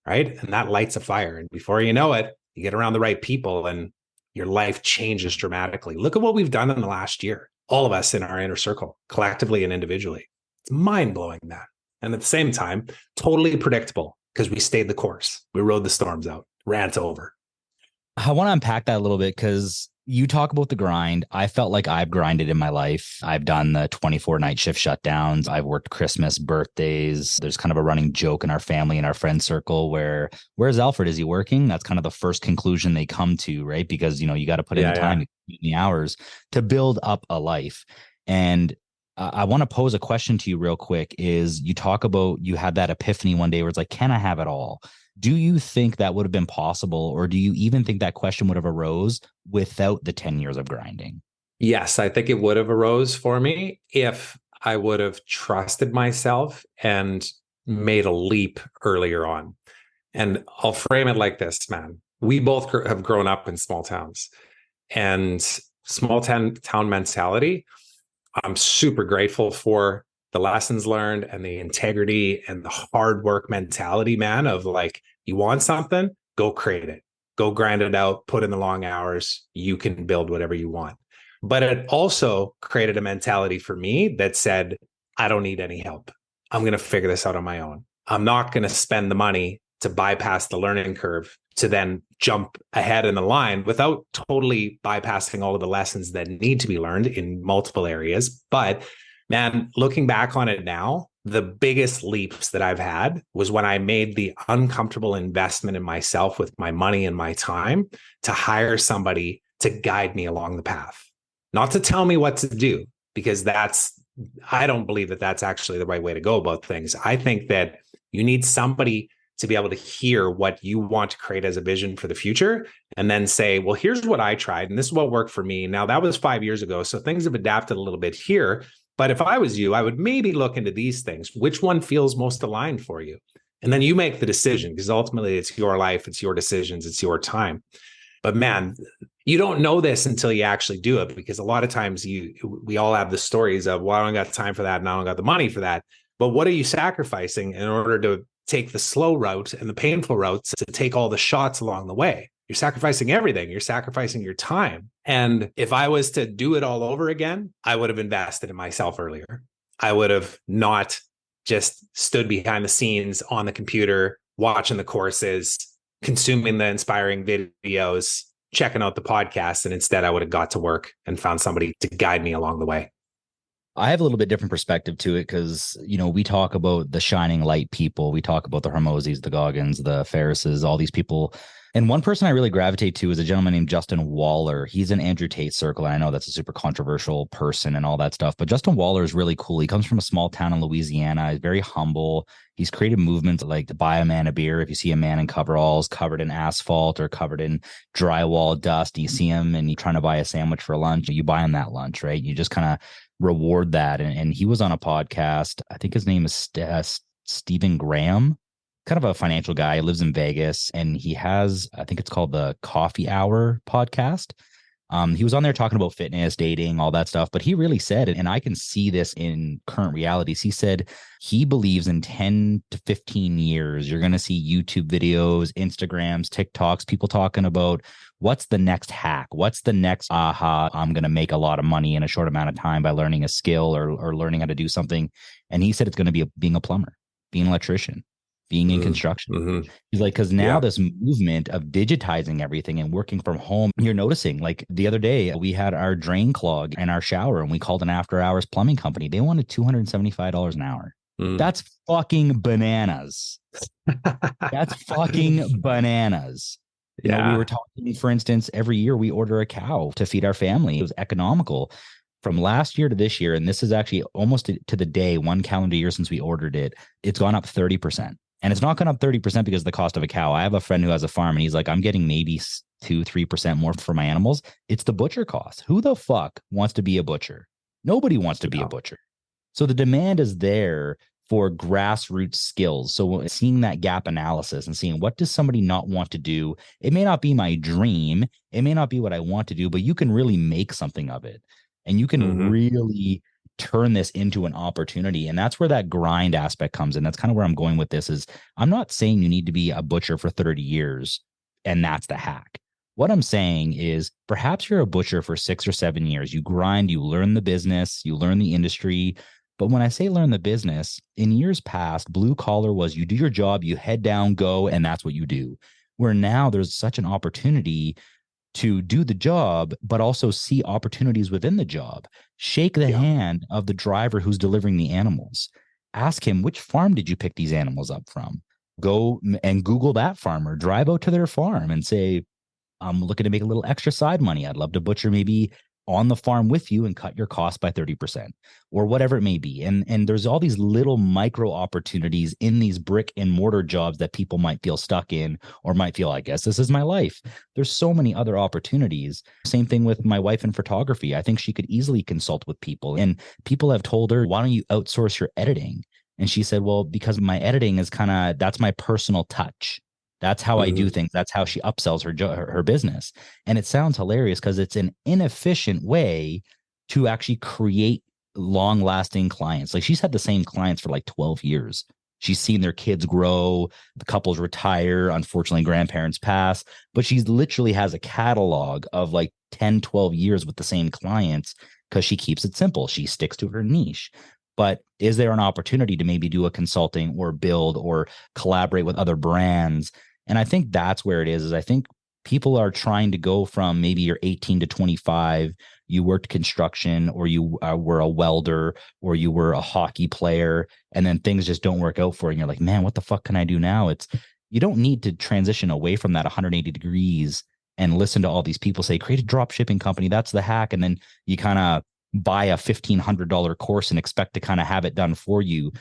right? And that lights a fire. And before you know it, you get around the right people and your life changes dramatically. Look at what we've done in the last year. All of us in our inner circle, collectively and individually. It's mind-blowing, that. And at the same time, totally predictable because we stayed the course. We rode the storms out. Rant over. I want to unpack that a little bit because you talk about the grind. I felt like I've grinded in my life. I've done the 24 night shift shutdowns. I've worked Christmas, birthdays. There's kind of a running joke in our family and our friend circle where, where's Alfred? Is he working? That's kind of the first conclusion they come to, right? Because, you got to put in the time, in the hours to build up a life. And I want to pose a question to you real quick is you talk about you had that epiphany one day where it's like, can I have it all? Do you think that would have been possible? Or do you even think that question would have arose without the 10 years of grinding? Yes, I think it would have arose for me if I would have trusted myself and made a leap earlier on. And I'll frame it like this, man. We both have grown up in small towns and small town mentality. I'm super grateful for the lessons learned and the integrity and the hard work mentality, man, of like, you want something, go create it, go grind it out, put in the long hours, you can build whatever you want. But it also created a mentality for me that said, I don't need any help. I'm going to figure this out on my own. I'm not going to spend the money to bypass the learning curve to then jump ahead in the line without totally bypassing all of the lessons that need to be learned in multiple areas. But man, looking back on it now, the biggest leaps that I've had was when I made the uncomfortable investment in myself with my money and my time to hire somebody to guide me along the path, not to tell me what to do, because I don't believe that that's actually the right way to go about things. I think that You need somebody to be able to hear what you want to create as a vision for the future and then say, well, here's what I tried and this is what worked for me. Now that was 5 years ago. So things have adapted a little bit here. But if I was you, I would maybe look into these things. Which one feels most aligned for you? And then you make the decision, because ultimately it's your life, it's your decisions, it's your time. But man, you don't know this until you actually do it, because a lot of times we all have the stories of, well, I don't got time for that and I don't got the money for that. But what are you sacrificing in order to take the slow route and the painful routes, to take all the shots along the way? You're sacrificing everything. You're sacrificing your time. And if I was to do it all over again, I would have invested in myself earlier. I would have not just stood behind the scenes on the computer, watching the courses, consuming the inspiring videos, checking out the podcast. And instead I would have got to work and found somebody to guide me along the way. I have a little bit different perspective to it because, we talk about the shining light people. We talk about the Hermosis, the Goggins, the Ferrises, all these people. And one person I really gravitate to is a gentleman named Justin Waller. He's in Andrew Tate circle. And I know that's a super controversial person and all that stuff, but Justin Waller is really cool. He comes from a small town in Louisiana. He's very humble. He's created movements like to buy a man a beer. If you see a man in coveralls covered in asphalt or covered in drywall dust, you see him and you're trying to buy a sandwich for lunch, you buy him that lunch, right? You just kind of reward that. And he was on a podcast. I think his name is Stephen Graham, kind of a financial guy. He lives in Vegas and he has, I think it's called the Coffee Hour podcast. He was on there talking about fitness, dating, all that stuff, but he really said, and I can see this in current realities. He said he believes in 10 to 15 years, you're going to see YouTube videos, Instagrams, TikToks, people talking about what's the next hack? What's the next I'm going to make a lot of money in a short amount of time by learning a skill or learning how to do something. And he said it's going to be being a plumber, being an electrician, being in construction. Mm-hmm. He's like, because now this movement of digitizing everything and working from home, you're noticing, like the other day, we had our drain clog in our shower and we called an after hours plumbing company. They wanted $275 an hour. That's fucking bananas. That's fucking bananas. We were talking, for instance, every year we order a cow to feed our family. It was economical. From last year to this year, and this is actually almost to the day, 1 calendar year since we ordered it, it's gone up 30%. And it's not gone up 30% because of the cost of a cow. I have a friend who has a farm and he's like, I'm getting maybe 2-3% more for my animals. It's the butcher cost. Who the fuck wants to be a butcher? Nobody wants to be a butcher. So the demand is there for grassroots skills. So seeing that gap analysis and seeing what does somebody not want to do? It may not be my dream. It may not be what I want to do, but you can really make something of it. And you can really turn this into an opportunity. And that's where that grind aspect comes in. That's kind of where I'm going with this is I'm not saying you need to be a butcher for 30 years and that's the hack. What I'm saying is perhaps you're a butcher for 6 or 7 years. You grind, you learn the business, you learn the industry. But when I say learn the business, in years past, blue collar was you do your job, you head down, go, and that's what you do. Where now there's such an opportunity to do the job, but also see opportunities within the job. Shake the hand of the driver who's delivering the animals. Ask him, which farm did you pick these animals up from? Go and Google that farmer, drive out to their farm and say, I'm looking to make a little extra side money. I'd love to butcher maybe on the farm with you and cut your cost by 30% or whatever it may be. And there's all these little micro opportunities in these brick and mortar jobs that people might feel stuck in or might feel, I guess this is my life. There's so many other opportunities. Same thing with my wife in photography. I think she could easily consult with people and people have told her, why don't you outsource your editing? And she said, well, because my editing is that's my personal touch. That's how I do things. That's how she upsells her business. And it sounds hilarious because it's an inefficient way to actually create long-lasting clients. Like she's had the same clients for like 12 years. She's seen their kids grow, the couples retire, unfortunately grandparents pass, but she literally has a catalog of like 10, 12 years with the same clients because she keeps it simple. She sticks to her niche. But is there an opportunity to maybe do a consulting or build or collaborate with other brands? And I think that's where it is I think people are trying to go from maybe you're 18 to 25, you worked construction or you were a welder or you were a hockey player, and then things just don't work out for you. And you're like, man, what the fuck can I do now? You don't need to transition away from that 180 degrees and listen to all these people say, create a drop shipping company. That's the hack. And then you kind of buy a $1,500 course and expect to kind of have it done for you.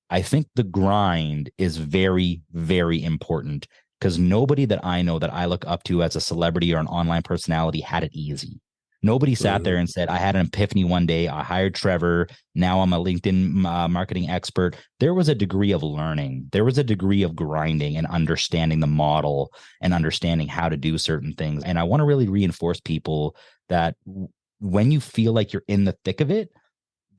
I think the grind is very, very important because nobody that I know that I look up to as a celebrity or an online personality had it easy. Nobody sat there and said, I had an epiphany one day. I hired Trevor. Now I'm a LinkedIn marketing expert. There was a degree of learning. There was a degree of grinding and understanding the model and understanding how to do certain things. And I want to really reinforce people that when you feel like you're in the thick of it,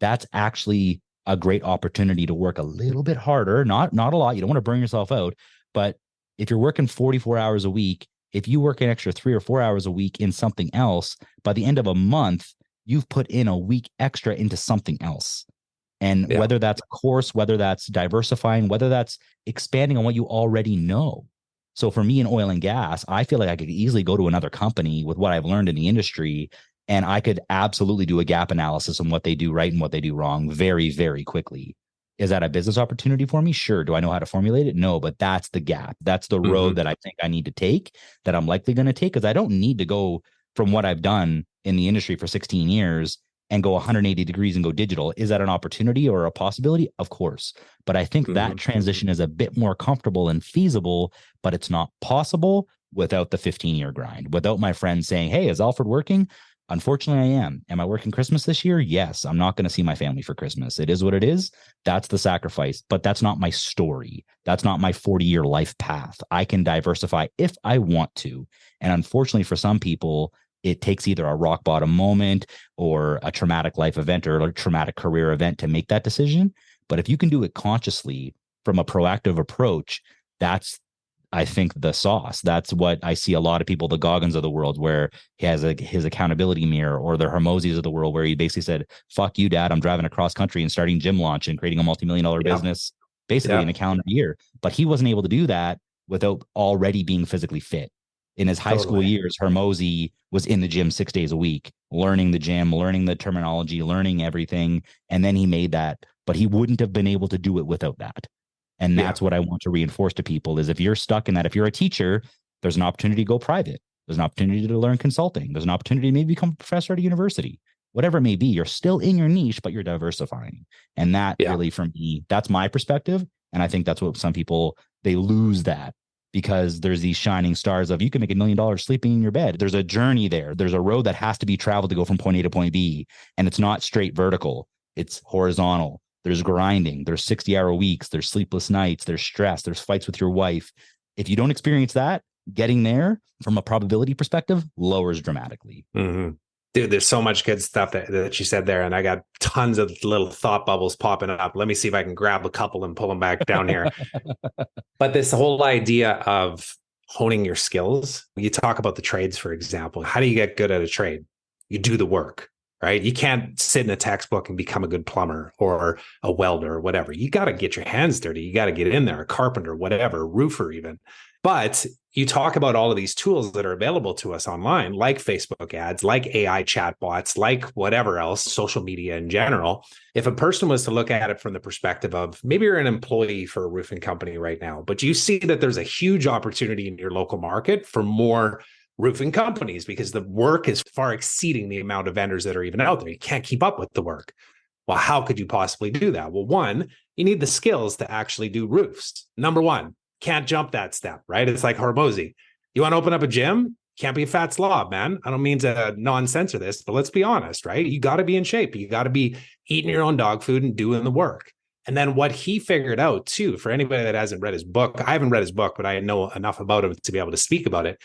that's actually a great opportunity to work a little bit harder, not a lot. You don't want to burn yourself out, but if you're working 44 hours a week, if you work an extra 3 or 4 hours a week in something else, by the end of a month, you've put in a week extra into something else. And whether that's a course, whether that's diversifying, whether that's expanding on what you already know. So for me in oil and gas, I feel like I could easily go to another company with what I've learned in the industry, and I could absolutely do a gap analysis on what they do right and what they do wrong very, very quickly. Is that a business opportunity for me? Sure. Do I know how to formulate it? No, but that's the gap. That's the road that I think I need to take, that I'm likely going to take, because I don't need to go from what I've done in the industry for 16 years and go 180 degrees and go digital. Is that an opportunity or a possibility? Of course. But I think that transition is a bit more comfortable and feasible, but it's not possible without the 15-year grind, without my friends saying, hey, is Alfred working? Unfortunately, I am. Am I working Christmas this year? Yes. I'm not going to see my family for Christmas. It is what it is. That's the sacrifice, but that's not my story. That's not my 40-year life path. I can diversify if I want to. And unfortunately, for some people, it takes either a rock bottom moment or a traumatic life event or a traumatic career event to make that decision. But if you can do it consciously from a proactive approach, that's, I think, the sauce. That's what I see a lot of people, the Goggins of the world, where he has his accountability mirror, or the Hermosis of the world, where he basically said, fuck you, dad, I'm driving across country and starting Gym Launch and creating a multi-million-dollar business basically in a calendar year. But he wasn't able to do that without already being physically fit. In his high school years, Hermosi was in the gym 6 days a week, learning the gym, learning the terminology, learning everything. And then he made that, but he wouldn't have been able to do it without that. And that's what I want to reinforce to people is if you're stuck in that, if you're a teacher, there's an opportunity to go private. There's an opportunity to learn consulting. There's an opportunity to maybe become a professor at a university, whatever it may be. You're still in your niche, but you're diversifying. And that really, for me, that's my perspective. And I think that's what some people, they lose that because there's these shining stars of you can make $1 million sleeping in your bed. There's a journey there. There's a road that has to be traveled to go from point A to point B. And it's not straight vertical. It's horizontal. There's grinding, there's 60-hour weeks, there's sleepless nights, there's stress, there's fights with your wife. If you don't experience that, getting there from a probability perspective lowers dramatically. Dude, there's so much good stuff that you said there. And I got tons of little thought bubbles popping up. Let me see if I can grab a couple and pull them back down here. But this whole idea of honing your skills, you talk about the trades, for example. How do you get good at a trade? You do the work. Right? You can't sit in a textbook and become a good plumber or a welder or whatever. You got to get your hands dirty. You got to get in there, a carpenter, whatever, roofer even. But you talk about all of these tools that are available to us online, like Facebook ads, like AI chatbots, like whatever else, social media in general. If a person was to look at it from the perspective of maybe you're an employee for a roofing company right now, but you see that there's a huge opportunity in your local market for more roofing companies because the work is far exceeding the amount of vendors that are even out there. You can't keep up with the work. Well, how could you possibly do that? Well, one, you need the skills to actually do roofs. Number one, can't jump that step, right? It's like Hormozy. You want to open up a gym? Can't be a fat slob, man. I don't mean to non-censor this, but let's be honest, right? You got to be in shape. You got to be eating your own dog food and doing the work. And then what he figured out too, for anybody that hasn't read his book, I haven't read his book, but I know enough about him to be able to speak about it.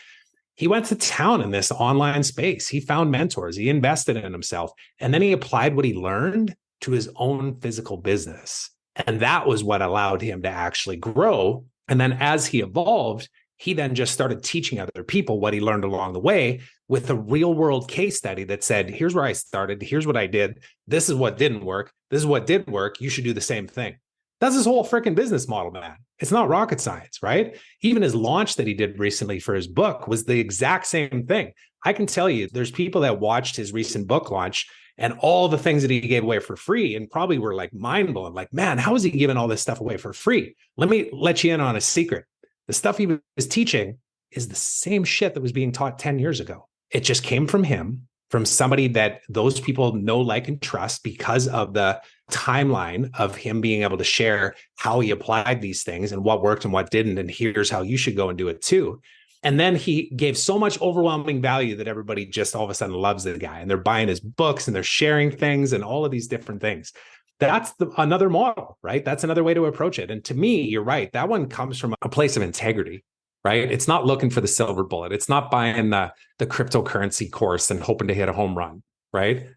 He went to town in this online space. He found mentors. He invested in himself. And then he applied what he learned to his own physical business. And that was what allowed him to actually grow. And then as he evolved, he then just started teaching other people what he learned along the way with a real world case study that said, here's where I started. Here's what I did. This is what didn't work. This is what did work. You should do the same thing. That's his whole freaking business model, man. It's not rocket science, right? Even his launch that he did recently for his book was the exact same thing. I can tell you, there's people that watched his recent book launch and all the things that he gave away for free and probably were like mind blowing, like, man, how is he giving all this stuff away for free? Let me let you in on a secret. The stuff he was teaching is the same shit that was being taught 10 years ago. It just came from him, from somebody that those people know, like, and trust because of the timeline of him being able to share how he applied these things and what worked and what didn't. And here's how you should go and do it too. And then he gave so much overwhelming value that everybody just all of a sudden loves the guy, and they're buying his books and they're sharing things and all of these different things. That's another model, right? That's another way to approach it. And to me, you're right. That one comes from a place of integrity, right? It's not looking for the silver bullet. It's not buying the cryptocurrency course and hoping to hit a home run, right?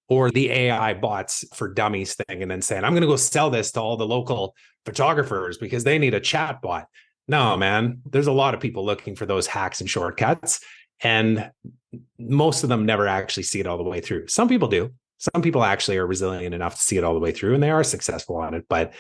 Or the AI bots for dummies thing, and then saying, I'm going to go sell this to all the local photographers because they need a chat bot. No, man, there's a lot of people looking for those hacks and shortcuts, and most of them never actually see it all the way through. Some people do. Some people actually are resilient enough to see it all the way through, and they are successful on it, but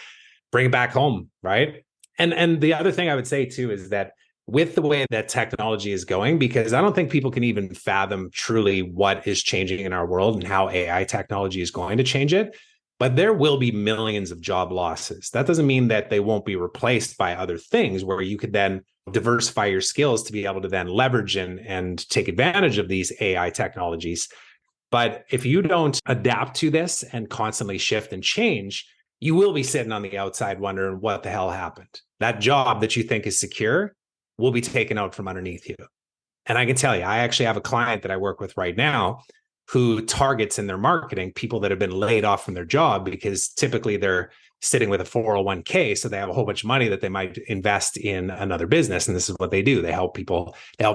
bring it back home, right? And the other thing I would say too is that with the way that technology is going, because I don't think people can even fathom truly what is changing in our world and how AI technology is going to change it, but there will be millions of job losses. That doesn't mean that they won't be replaced by other things where you could then diversify your skills to be able to then leverage and take advantage of these AI technologies. But if you don't adapt to this and constantly shift and change, you will be sitting on the outside wondering what the hell happened. That job that you think is secure will be taken out from underneath you. And I can tell you, I actually have a client that I work with right now who targets in their marketing people that have been laid off from their job, because typically they're sitting with a 401k. So they have a whole bunch of money that they might invest in another business. And this is what they do. They help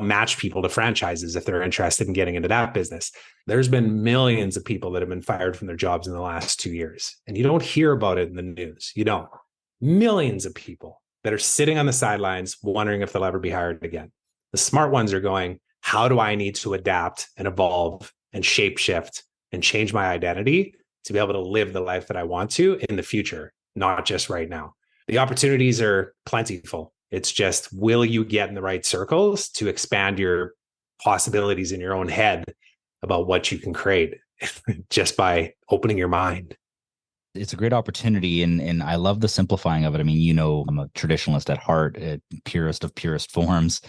match people to franchises if they're interested in getting into that business. There's been millions of people that have been fired from their jobs in the last 2 years. And you don't hear about it in the news. You don't. Millions of people that are sitting on the sidelines wondering if they'll ever be hired again. The smart ones are going, how do I need to adapt and evolve and shapeshift and change my identity to be able to live the life that I want to in the future, not just right now? The opportunities are plentiful. It's just, will you get in the right circles to expand your possibilities in your own head about what you can create just by opening your mind? It's a great opportunity, and I love the simplifying of it. I mean, I'm a traditionalist at heart, purest of purest forms.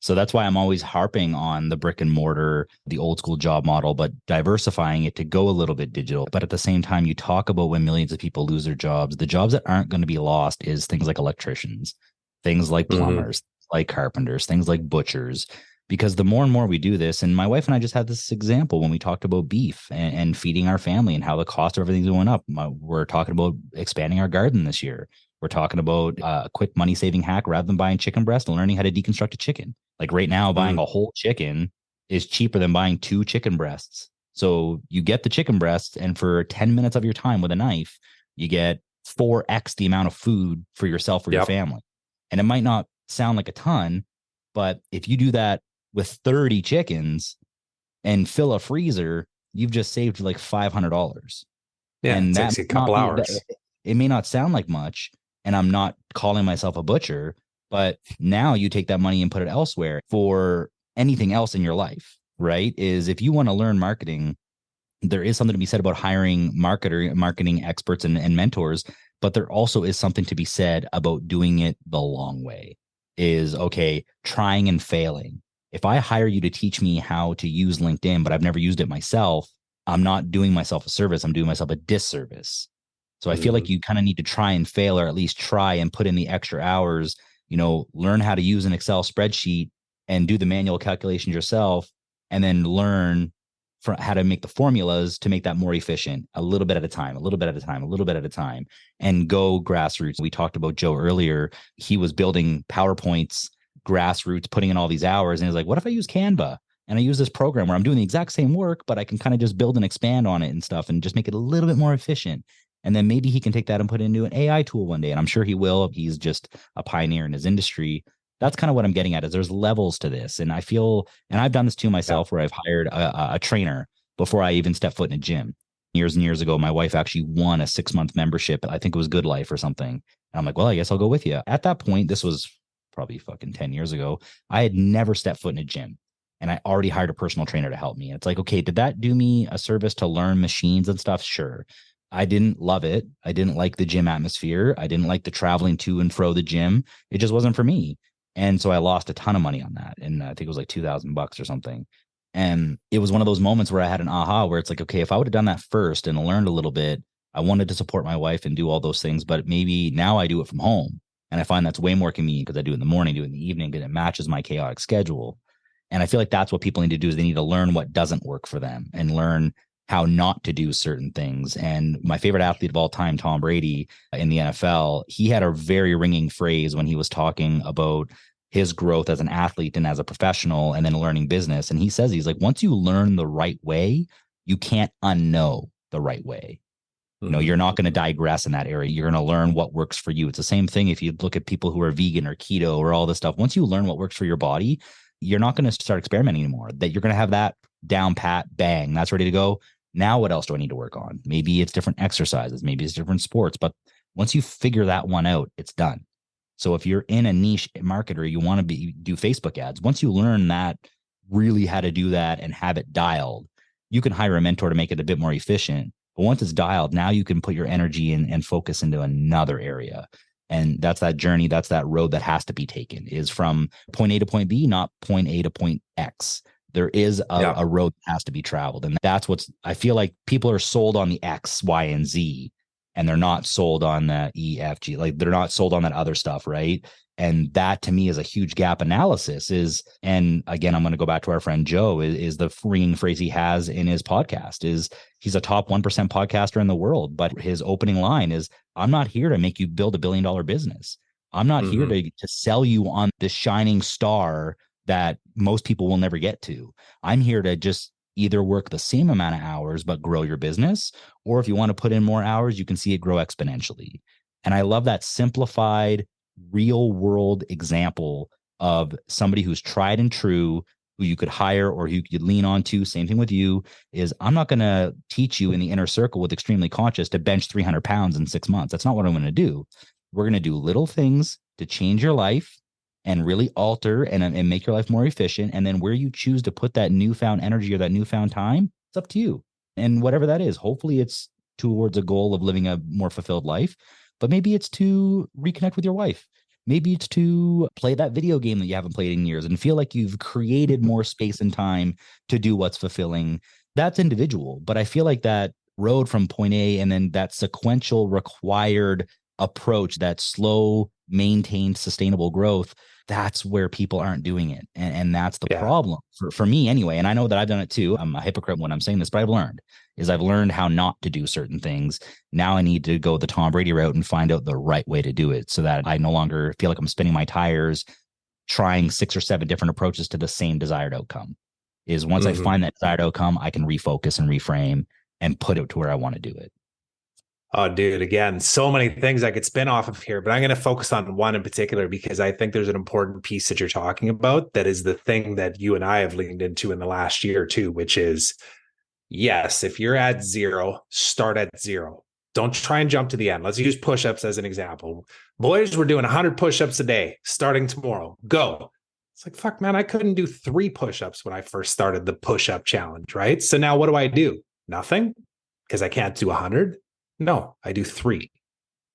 So that's why I'm always harping on the brick and mortar, the old school job model, but diversifying it to go a little bit digital. But at the same time, you talk about when millions of people lose their jobs, the jobs that aren't going to be lost is things like electricians, things like plumbers, like carpenters, things like butchers. Because the more and more we do this, and my wife and I just had this example when we talked about beef and feeding our family and how the cost of everything's going up. We're talking about expanding our garden this year. We're talking about a quick money saving hack rather than buying chicken breast and learning how to deconstruct a chicken. Like right now, buying a whole chicken is cheaper than buying 2 chicken breasts. So you get the chicken breasts, and for 10 minutes of your time with a knife, you get 4x the amount of food for yourself or your family. And it might not sound like a ton, but if you do that with 30 chickens and fill a freezer, you've just saved like $500. Yeah, and that takes a couple hours. It may not sound like much, and I'm not calling myself a butcher, but now you take that money and put it elsewhere for anything else in your life, right? Is if you want to learn marketing, there is something to be said about hiring marketing experts and mentors, but there also is something to be said about doing it the long way. Is okay, trying and failing. If I hire you to teach me how to use LinkedIn, but I've never used it myself, I'm not doing myself a service. I'm doing myself a disservice. So I feel like you kind of need to try and fail, or at least try and put in the extra hours, learn how to use an Excel spreadsheet and do the manual calculations yourself, and then learn how to make the formulas to make that more efficient, a little bit at a time, and go grassroots. We talked about Joe earlier. He was building PowerPoints grassroots, putting in all these hours, and he's like, what if I use Canva and I use this program where I'm doing the exact same work, but I can kind of just build and expand on it and stuff and just make it a little bit more efficient. And then maybe he can take that and put it into an AI tool one day. And I'm sure he will. He's just a pioneer in his industry. That's kind of what I'm getting at, is there's levels to this. And I feel, and I've done this too myself, where I've hired a trainer before I even stepped foot in a gym. Years and years ago, my wife actually won a 6-month membership. I think it was Good Life or something. And I'm like, well, I guess I'll go with you. At that point, this was probably fucking 10 years ago, I had never stepped foot in a gym, and I already hired a personal trainer to help me. It's like, okay, did that do me a service to learn machines and stuff? Sure. I didn't love it. I didn't like the gym atmosphere. I didn't like the traveling to and fro the gym. It just wasn't for me. And so I lost a ton of money on that. And I think it was like $2,000 or something. And it was one of those moments where I had an aha, where it's like, okay, if I would have done that first and learned a little bit, I wanted to support my wife and do all those things, but maybe now I do it from home. And I find that's way more convenient because I do it in the morning, do it in the evening, and it matches my chaotic schedule. And I feel like that's what people need to do is they need to learn what doesn't work for them and learn how not to do certain things. And my favorite athlete of all time, Tom Brady in the NFL, he had a very ringing phrase when he was talking about his growth as an athlete and as a professional and then learning business. And he says, he's like, once you learn the right way, you can't unknow the right way. You know, you're not going to digress in that area. You're going to learn what works for you. It's the same thing if you look at people who are vegan or keto or all this stuff. Once you learn what works for your body, you're not going to start experimenting anymore. That you're going to have that down pat, bang, that's ready to go. Now, what else do I need to work on? Maybe it's different exercises, maybe it's different sports. But once you figure that one out, it's done. So if you're in a niche market or you want to do Facebook ads, once you learn that, really how to do that and have it dialed, you can hire a mentor to make it a bit more efficient. But once it's dialed, now you can put your energy in and focus into another area. And that's that journey. That's that road that has to be taken, is from point A to point B, not point A to point X. There is a road that has to be traveled. And that's what's, I feel like people are sold on the X, Y, and Z, and they're not sold on the E, F, G. Like they're not sold on that other stuff, right? And that to me is a huge gap analysis and again, I'm going to go back to our friend Joe is the ringing phrase he has in his podcast is he's a top 1% podcaster in the world. But his opening line is, I'm not here to make you build $1 billion business. I'm not here to sell you on this shining star that most people will never get to. I'm here to just either work the same amount of hours, but grow your business. Or if you want to put in more hours, you can see it grow exponentially. And I love that simplified, real world example of somebody who's tried and true, who you could hire or who you could lean on to. Same thing with you is I'm not going to teach you in the inner circle with Extremely Conscious to bench 300 pounds in 6 months. That's not what I'm going to do. We're going to do little things to change your life and really alter and make your life more efficient. And then where you choose to put that newfound energy or that newfound time, it's up to you. And whatever that is, hopefully it's towards a goal of living a more fulfilled life. But maybe it's to reconnect with your wife. Maybe it's to play that video game that you haven't played in years and feel like you've created more space and time to do what's fulfilling. That's individual. But I feel like that road from point A and then that sequential required approach, that slow, maintained, sustainable growth, that's where people aren't doing it. And that's the problem for me anyway. And I know that I've done it too. I'm a hypocrite when I'm saying this, but I've learned how not to do certain things. Now I need to go the Tom Brady route and find out the right way to do it so that I no longer feel like I'm spinning my tires, trying 6 or 7 different approaches to the same desired outcome. Is once I find that desired outcome, I can refocus and reframe and put it to where I want to do it. Oh, dude, again, so many things I could spin off of here, but I'm going to focus on one in particular because I think there's an important piece that you're talking about that is the thing that you and I have leaned into in the last year or two, which is, yes, if you're at 0, start at 0. Don't try and jump to the end. Let's use push-ups as an example. Boys, we're doing 100 push-ups a day starting tomorrow. Go. It's like, fuck, man, I couldn't do 3 push-ups when I first started the push-up challenge, right? So now what do? Nothing? Because I can't do 100? No, I do 3.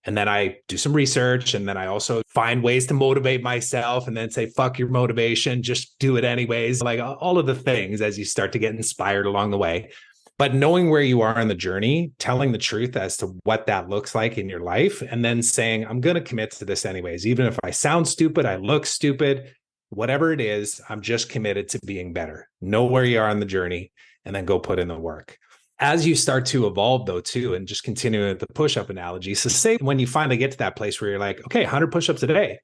And then I do some research. And then I also find ways to motivate myself and then say, fuck your motivation, just do it anyways. Like all of the things as you start to get inspired along the way. But knowing where you are in the journey, telling the truth as to what that looks like in your life, and then saying, I'm going to commit to this anyways. Even if I sound stupid, I look stupid, whatever it is, I'm just committed to being better. Know where you are on the journey and then go put in the work. As you start to evolve though too, and just continue with the push-up analogy. So say when you finally get to that place where you're like, okay, 100 push-ups a day, I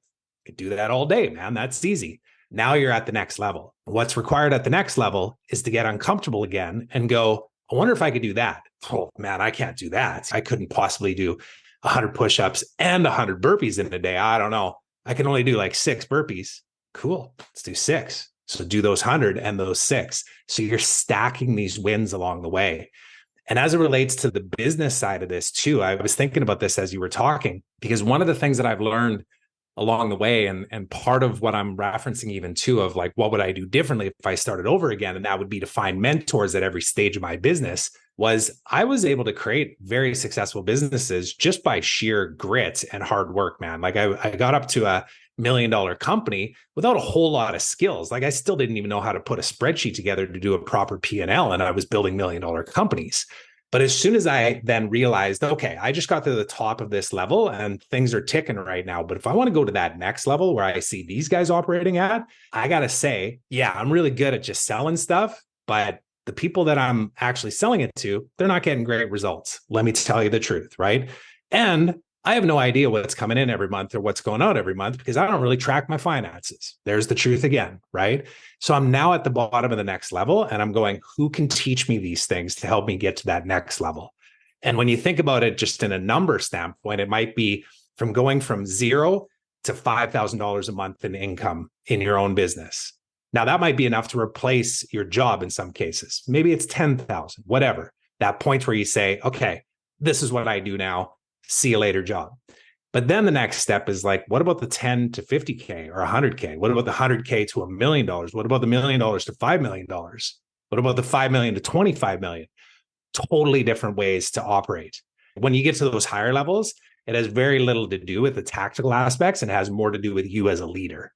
could do that all day, man. That's easy. Now you're at the next level. What's required at the next level is to get uncomfortable again and go, I wonder if I could do that. Oh man, I can't do that. I couldn't possibly do 100 push-ups and 100 burpees in a day. I don't know. I can only do like 6 burpees. Cool. Let's do 6. So do those 100 and those 6. So you're stacking these wins along the way. And as it relates to the business side of this too, I was thinking about this as you were talking, because one of the things that I've learned along the way, and part of what I'm referencing even too of like, what would I do differently if I started over again? And that would be to find mentors at every stage of my business, was I was able to create very successful businesses just by sheer grit and hard work, man. Like I got up to a $1 million company without a whole lot of skills. Like I still didn't even know how to put a spreadsheet together to do a proper P&L, and I was building $1 million companies. But as soon as I then realized, okay, I just got to the top of this level and things are ticking right now. But if I want to go to that next level where I see these guys operating at, I got to say, yeah, I'm really good at just selling stuff. But the people that I'm actually selling it to, they're not getting great results. Let me tell you the truth, right? And I have no idea what's coming in every month or what's going out every month because I don't really track my finances. There's the truth again, right? So I'm now at the bottom of the next level and I'm going, who can teach me these things to help me get to that next level? And when you think about it just in a number standpoint, it might be from going from zero to $5,000 a month in income in your own business. Now that might be enough to replace your job in some cases. Maybe it's 10,000, whatever. That point where you say, okay, this is what I do now. See you later job. But then the next step is like, what about the 10 to 50K or 100K? What about the 100K to $1 million? What about the $1 million to $5 million? What about the 5 million to 25 million? Totally different ways to operate. When you get to those higher levels, it has very little to do with the tactical aspects and has more to do with you as a leader.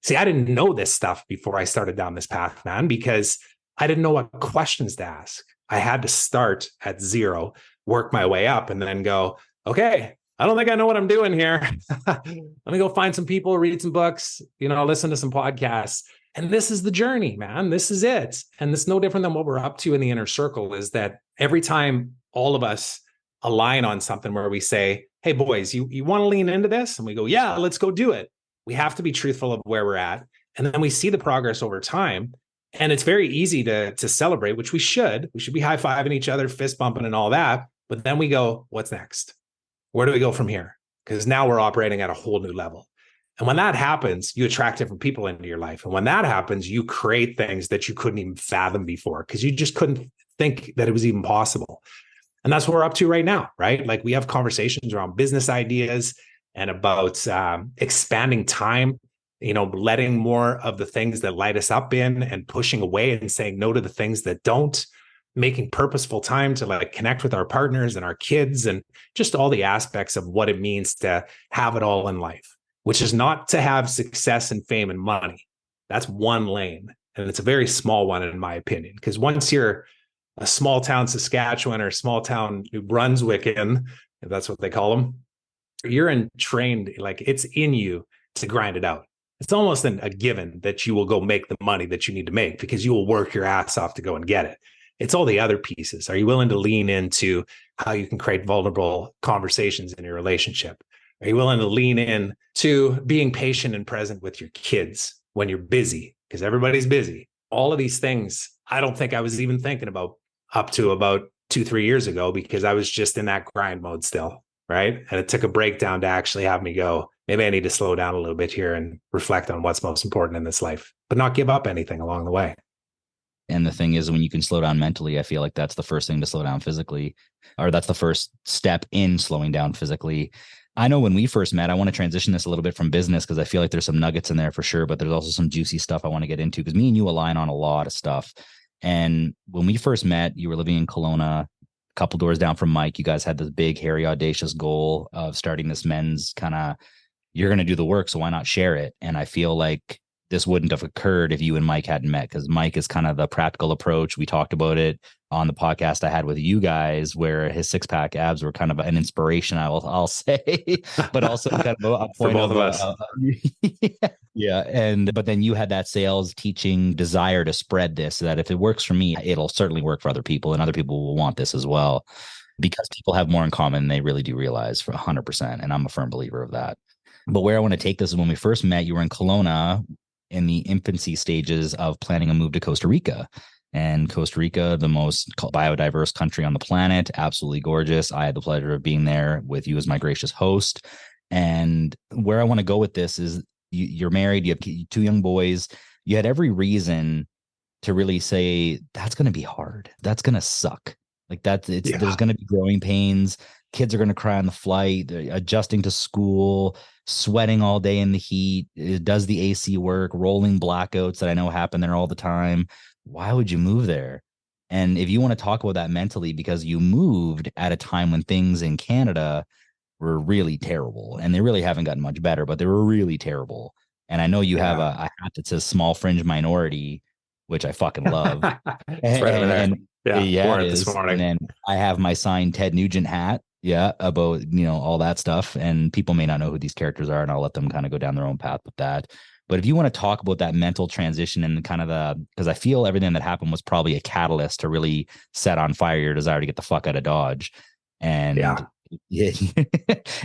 See, I didn't know this stuff before I started down this path, man, because I didn't know what questions to ask. I had to start at zero, work my way up, and then go, okay, I don't think I know what I'm doing here. Let me go find some people, read some books, listen to some podcasts. And this is the journey, man. This is it. And it's no different than what we're up to in the inner circle is that every time all of us align on something where we say, hey, boys, you want to lean into this? And we go, yeah, let's go do it. We have to be truthful of where we're at. And then we see the progress over time. And it's very easy to celebrate, which we should. We should be high-fiving each other, fist bumping and all that. But then we go, what's next? Where do we go from here? Because now we're operating at a whole new level. And when that happens, you attract different people into your life. And when that happens, you create things that you couldn't even fathom before because you just couldn't think that it was even possible. And that's what we're up to right now, right? Like we have conversations around business ideas and about expanding time, letting more of the things that light us up in and pushing away and saying no to the things that don't, making purposeful time to like connect with our partners and our kids and just all the aspects of what it means to have it all in life, which is not to have success and fame and money. That's one lane. And it's a very small one, in my opinion, because once you're a small town Saskatchewan or small town New Brunswickan, if that's what they call them, you're trained, like it's in you to grind it out. It's almost a given that you will go make the money that you need to make because you will work your ass off to go and get it. It's all the other pieces. Are you willing to lean into how you can create vulnerable conversations in your relationship? Are you willing to lean in to being patient and present with your kids when you're busy? Because everybody's busy. All of these things, I don't think I was even thinking about up to about 2-3 years ago because I was just in that grind mode still, right? And it took a breakdown to actually have me go, maybe I need to slow down a little bit here and reflect on what's most important in this life, but not give up anything along the way. And the thing is, when you can slow down mentally, I feel like that's the first thing to slow down physically, or that's the first step in slowing down physically. I know when we first met, I want to transition this a little bit from business because I feel like there's some nuggets in there for sure, but there's also some juicy stuff I want to get into because me and you align on a lot of stuff. And when we first met, you were living in Kelowna, a couple doors down from Mike. You guys had this big, hairy, audacious goal of starting this men's kind of, you're going to do the work, so why not share it? And I feel like this wouldn't have occurred if you and Mike hadn't met, because Mike is kind of the practical approach. We talked about it on the podcast I had with you guys, where his 6-pack abs were kind of an inspiration, I'll say, but also kind of a point for both of us. Yeah. But then you had that sales teaching desire to spread this, so that if it works for me, it'll certainly work for other people, and other people will want this as well, because people have more in common. They really do realize for 100%. And I'm a firm believer of that. But where I want to take this is when we first met, you were in Kelowna in the infancy stages of planning a move to Costa Rica. And Costa Rica, the most biodiverse country on the planet, absolutely gorgeous. I had the pleasure of being there with you as my gracious host. And where I want to go with this is you're married, you have 2 young boys. You had every reason to really say, that's going to be hard. That's going to suck. Like there's going to be growing pains. Kids are going to cry on the flight, adjusting to school, sweating all day in the heat. Does the AC work? Rolling blackouts that I know happen there all the time. Why would you move there? And if you want to talk about that mentally, because you moved at a time when things in Canada were really terrible, and they really haven't gotten much better, but they were really terrible. And I know you have a hat that says small fringe minority, which I fucking love. It's right over there. Yeah, Yeah, wore it it this is. And morning. then I have my signed Ted Nugent hat. Yeah, about all that stuff. And people may not know who these characters are, and I'll let them kind of go down their own path with that. But if you want to talk about that mental transition and kind of because I feel everything that happened was probably a catalyst to really set on fire your desire to get the fuck out of Dodge. And Yeah. yeah,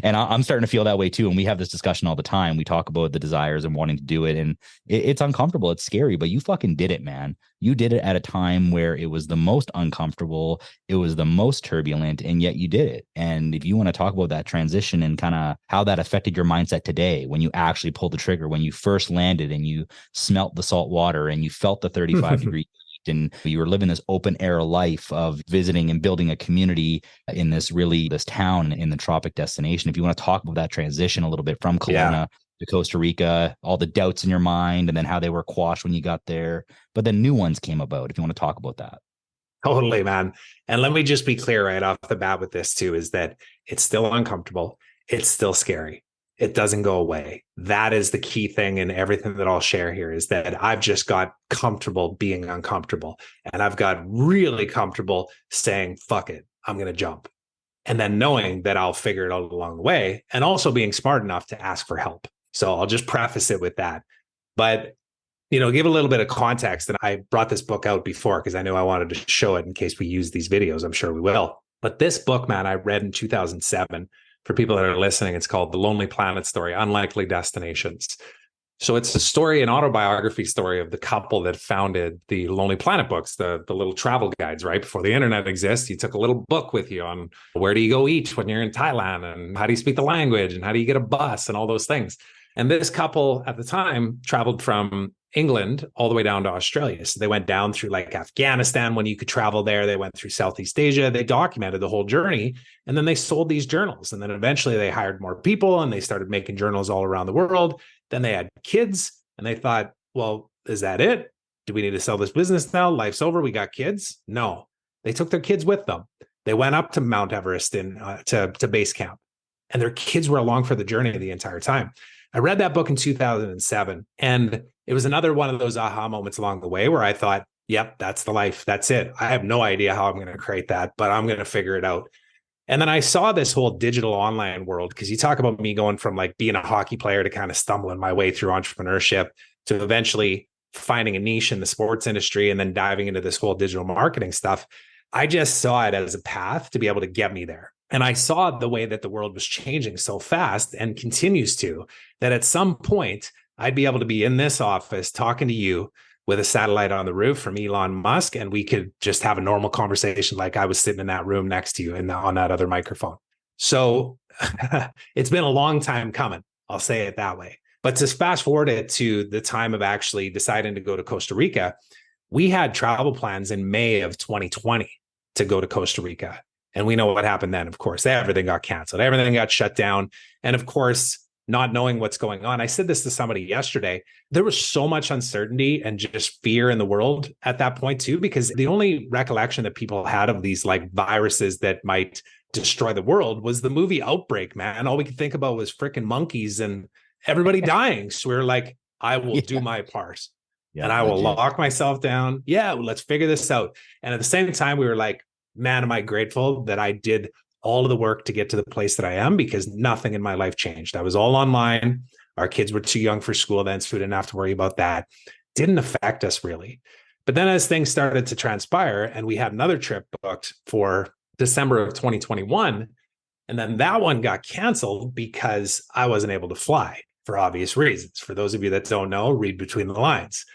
and I'm starting to feel that way too. And we have this discussion all the time. We talk about the desires and wanting to do it, and it's uncomfortable. It's scary, but you fucking did it, man. You did it at a time where it was the most uncomfortable, it was the most turbulent, and yet you did it. And if you want to talk about that transition and kind of how that affected your mindset today, when you actually pulled the trigger, when you first landed and you smelt the salt water and you felt the 35 degree and you were living this open air life of visiting and building a community in this town in the tropic destination. If you want to talk about that transition a little bit from Kelowna to Costa Rica, all the doubts in your mind, and then how they were quashed when you got there, but then new ones came about. If you want to talk about that. Totally, man. And let me just be clear right off the bat with this too, is that it's still uncomfortable. It's still scary. It doesn't go away. That is the key thing in everything that I'll share here, is that I've just got comfortable being uncomfortable. And I've got really comfortable saying, fuck it, I'm going to jump. And then knowing that I'll figure it out along the way, and also being smart enough to ask for help. So I'll just preface it with that. But give a little bit of context. And I brought this book out before because I knew I wanted to show it in case we use these videos. I'm sure we will. But this book, man, I read in 2007. For people that are listening, it's called The Lonely Planet Story, Unlikely Destinations. So it's a story, an autobiography story of the couple that founded the Lonely Planet books, the little travel guides, right? Before the internet exists, you took a little book with you on where do you go eat when you're in Thailand, and how do you speak the language, and how do you get a bus, and all those things. And this couple at the time traveled from England all the way down to Australia. So they went down through like Afghanistan when you could travel there. They went through Southeast Asia. They documented the whole journey. And then they sold these journals. And then eventually they hired more people and they started making journals all around the world. Then they had kids and they thought, well, is that it? Do we need to sell this business now? Life's over. We got kids? No. They took their kids with them. They went up to Mount Everest to base camp. And their kids were along for the journey the entire time. I read that book in 2007, and it was another one of those aha moments along the way where I thought, yep, that's the life. That's it. I have no idea how I'm going to create that, but I'm going to figure it out. And then I saw this whole digital online world, because you talk about me going from like being a hockey player to kind of stumbling my way through entrepreneurship to eventually finding a niche in the sports industry and then diving into this whole digital marketing stuff. I just saw it as a path to be able to get me there. And I saw the way that the world was changing so fast and continues to, that at some point I'd be able to be in this office talking to you with a satellite on the roof from Elon Musk, and we could just have a normal conversation like I was sitting in that room next to you and on that other microphone. So it's been a long time coming. I'll say it that way. But to fast forward it to the time of actually deciding to go to Costa Rica, we had travel plans in May of 2020 to go to Costa Rica. And we know what happened then, of course. Everything got canceled. Everything got shut down. And of course, not knowing what's going on. I said this to somebody yesterday. There was so much uncertainty and just fear in the world at that point too, because the only recollection that people had of these like viruses that might destroy the world was the movie Outbreak, man. All we could think about was freaking monkeys and everybody dying. So we were like, I will do my part. And I will lock myself down. Yeah, well, let's figure this out. And at the same time, we were like, man, am I grateful that I did all of the work to get to the place that I am, because nothing in my life changed. I was all online. Our kids were too young for school then, so we didn't have to worry about that. Didn't affect us really. But then as things started to transpire and we had another trip booked for December of 2021, and then that one got canceled because I wasn't able to fly for obvious reasons. For those of you that don't know, read between the lines.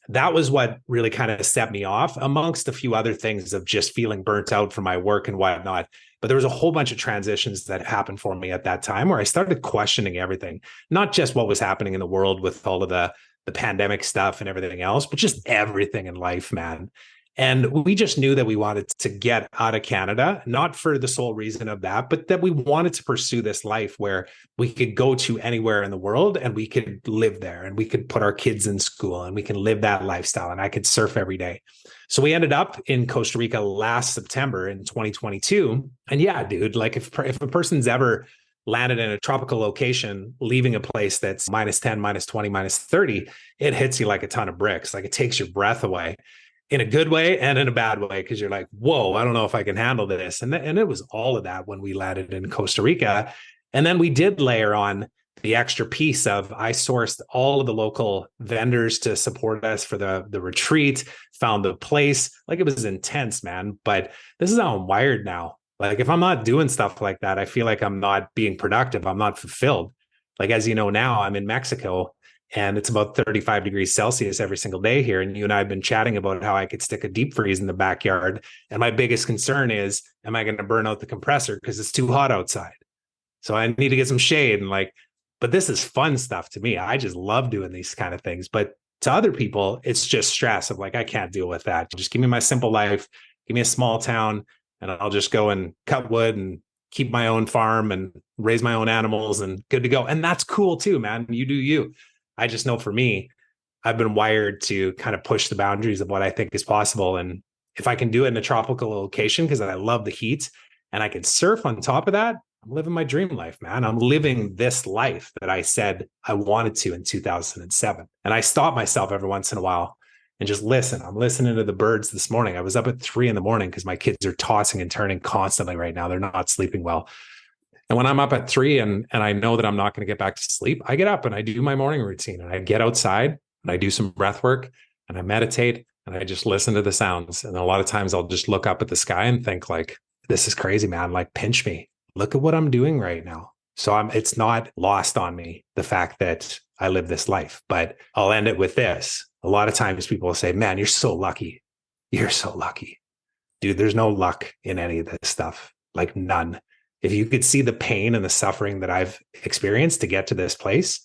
That was what really kind of set me off, amongst a few other things of just feeling burnt out from my work and whatnot. But there was a whole bunch of transitions that happened for me at that time where I started questioning everything, not just what was happening in the world with all of the pandemic stuff and everything else, but just everything in life, man. And we just knew that we wanted to get out of Canada, not for the sole reason of that, but that we wanted to pursue this life where we could go to anywhere in the world and we could live there and we could put our kids in school and we can live that lifestyle and I could surf every day. So we ended up in Costa Rica last September in 2022. And yeah, dude, like if a person's ever landed in a tropical location, leaving a place that's -10, -20, -30, it hits you like a ton of bricks. Like it takes your breath away. in a good way and in a bad way, because you're like, whoa, I don't know if I can handle this. And it was all of that when we landed in Costa Rica. And then we did layer on the extra piece of, I sourced all of the local vendors to support us for the retreat, found the place. Like, it was intense, man. But this is how I'm wired now. Like, if I'm not doing stuff like that, I feel like I'm not being productive. I'm not fulfilled. Like, as you know, now I'm in Mexico and it's about 35 degrees Celsius every single day here. And you and I have been chatting about how I could stick a deep freeze in the backyard. And my biggest concern is, am I going to burn out the compressor because it's too hot outside? So I need to get some shade. And like, but this is fun stuff to me. I just love doing these kind of things. But to other people, it's just stress of like, I can't deal with that. Just give me my simple life. Give me a small town and I'll just go and cut wood and keep my own farm and raise my own animals and good to go. And that's cool too, man. You do you. I just know for me, I've been wired to kind of push the boundaries of what I think is possible. And if I can do it in a tropical location, because I love the heat and I can surf on top of that, I'm living my dream life, man. I'm living this life that I said I wanted to in 2007. And I stop myself every once in a while and just listen. I'm listening to the birds this morning. I was up at 3 a.m. because my kids are tossing and turning constantly right now. They're not sleeping well. And when I'm up at 3 and I know that I'm not going to get back to sleep, I get up and I do my morning routine and I get outside and I do some breath work and I meditate and I just listen to the sounds. And a lot of times I'll just look up at the sky and think like, this is crazy, man. Like, pinch me. Look at what I'm doing right now. So it's not lost on me, the fact that I live this life, but I'll end it with this. A lot of times people will say, man, you're so lucky. You're so lucky. Dude, there's no luck in any of this stuff. Like, none. If you could see the pain and the suffering that I've experienced to get to this place,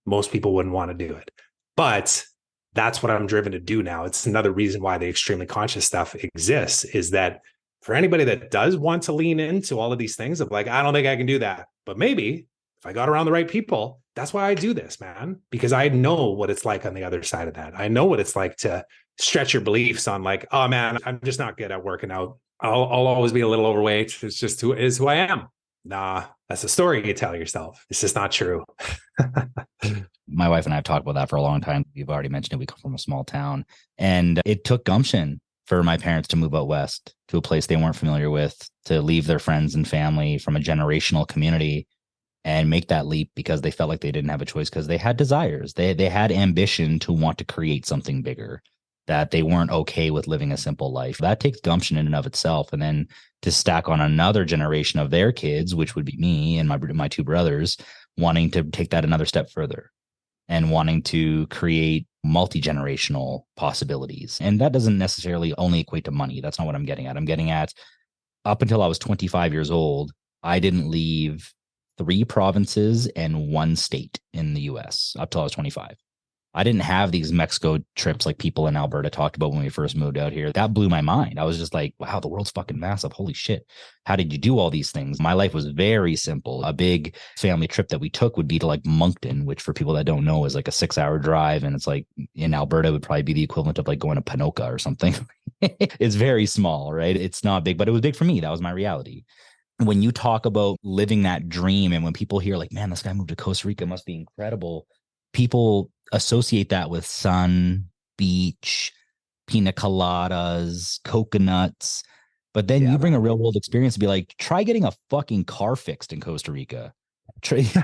most people wouldn't want to do it. But that's what I'm driven to do now. It's another reason why the extremely conscious stuff exists, is that for anybody that does want to lean into all of these things of like, I don't think I can do that, but maybe if I got around the right people, that's why I do this, man, because I know what it's like on the other side of that. I know what it's like to stretch your beliefs on like, oh man, I'm just not good at working out. I'll always be a little overweight. It's just who I am. Nah, that's a story you tell yourself. It's just not true. My wife and I have talked about that for a long time. You've already mentioned it. We come from a small town and it took gumption for my parents to move out west to a place they weren't familiar with, to leave their friends and family from a generational community and make that leap because they felt like they didn't have a choice, because they had desires. They had ambition to want to create something bigger, that they weren't okay with living a simple life. That takes gumption in and of itself. And then to stack on another generation of their kids, which would be me and my 2 brothers, wanting to take that another step further and wanting to create multi-generational possibilities. And that doesn't necessarily only equate to money. That's not what I'm getting at. I'm getting at, up until I was 25 years old, I didn't leave 3 provinces and 1 state in the US up till I was 25. I didn't have these Mexico trips like people in Alberta talked about when we first moved out here. That blew my mind. I was just like, wow, the world's fucking massive. Holy shit. How did you do all these things? My life was very simple. A big family trip that we took would be to like Moncton, which for people that don't know is like a 6-hour drive. And it's like in Alberta would probably be the equivalent of like going to Ponoka or something. It's very small, right? It's not big, but it was big for me. That was my reality. When you talk about living that dream, and when people hear like, man, this guy moved to Costa Rica, must be incredible. People associate that with sun, beach, pina coladas, coconuts. But then you bring a real world experience to be like, try getting a fucking car fixed in Costa Rica. I'm right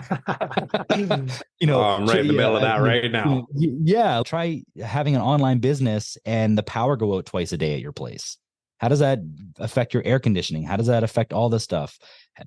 in the middle of that right now. Yeah. Try having an online business and the power go out twice a day at your place. How does that affect your air conditioning? How does that affect all this stuff?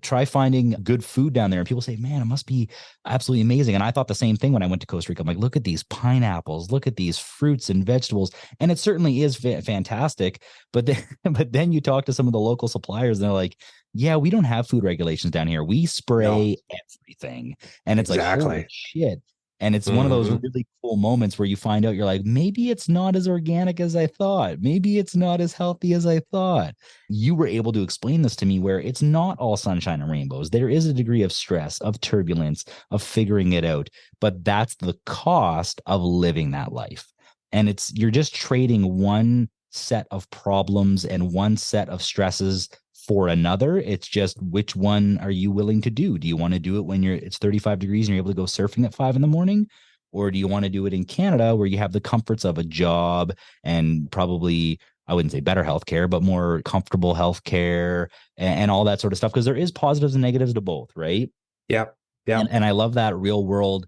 Try finding good food down there. And people say, man, it must be absolutely amazing. And I thought the same thing when I went to Costa Rica. I'm like, look at these pineapples, look at these fruits and vegetables. And it certainly is fantastic. But then you talk to some of the local suppliers and they're like, yeah, we don't have food regulations down here. We spray everything. And it's like, holy shit. And it's one of those really cool moments where you find out, you're like, maybe it's not as organic as I thought. Maybe it's not as healthy as I thought. You were able to explain this to me, where it's not all sunshine and rainbows. There is a degree of stress, of turbulence, of figuring it out. But that's the cost of living that life. And you're just trading one set of problems and one set of stresses for another. It's just, which one are you willing to do? Do you want to do it when it's 35 degrees and you're able to go surfing at 5 a.m, Or do you want to do it in Canada where you have the comforts of a job and probably, I wouldn't say better healthcare, but more comfortable healthcare and all that sort of stuff? Because there is positives and negatives to both, right? Yep. Yep. And I love that real world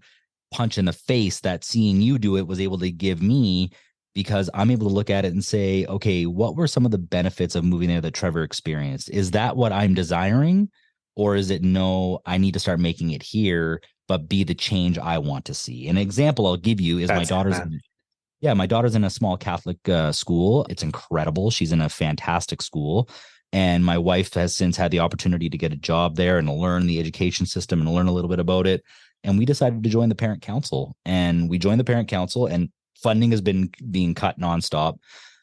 punch in the face that seeing you do it was able to give me, because I'm able to look at it and say, okay, what were some of the benefits of moving there that Trevor experienced? Is that what I'm desiring? Or is it, no, I need to start making it here, but be the change I want to see? An example I'll give you is my daughter's in a small Catholic school. It's incredible. She's in a fantastic school. And my wife has since had the opportunity to get a job there and to learn the education system and learn a little bit about it. And we decided to join the parent council. And we joined the parent council, and funding has been being cut nonstop.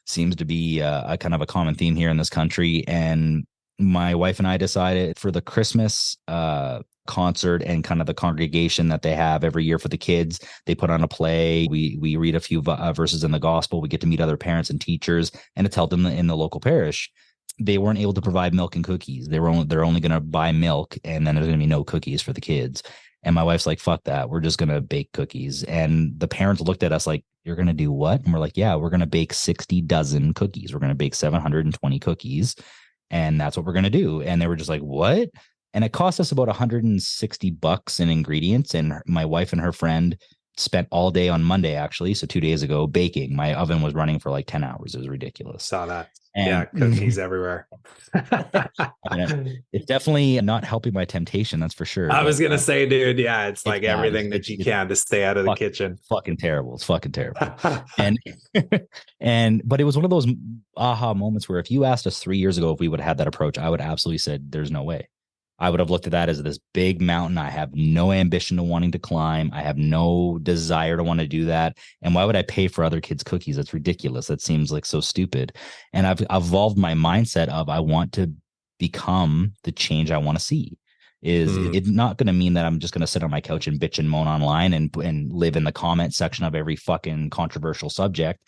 Seems to be a kind of a common theme here in this country. And my wife and I decided for the Christmas concert and kind of the congregation that they have every year for the kids, they put on a play. We read a few verses in the gospel. We get to meet other parents and teachers, and it's held in the local parish. They weren't able to provide milk and cookies. They're only going to buy milk, and then there's going to be no cookies for the kids. And my wife's like, fuck that. We're just going to bake cookies. And the parents looked at us like, you're going to do what? And we're like, yeah, we're going to bake 60 dozen cookies. We're going to bake 720 cookies. And that's what we're going to do. And they were just like, what? And it cost us about $160 in ingredients. And my wife and her friend spent all day on Monday, actually, so 2 days ago, baking. My oven was running for like 10 hours. It was ridiculous. Saw that. And cookies everywhere. It's definitely not helping my temptation, that's for sure. I was going to say, dude, yeah, it's like everything that you can to stay out of the kitchen. Fucking terrible. It's fucking terrible. But it was one of those aha moments where if you asked us 3 years ago if we would have had that approach, I would absolutely said, there's no way. I would have looked at that as this big mountain. I have no ambition to wanting to climb. I have no desire to want to do that. And why would I pay for other kids' cookies? That's ridiculous. That seems like so stupid. And I've evolved my mindset of I want to become the change I want to see. It's not going to mean that I'm just going to sit on my couch and bitch and moan online and live in the comment section of every fucking controversial subject.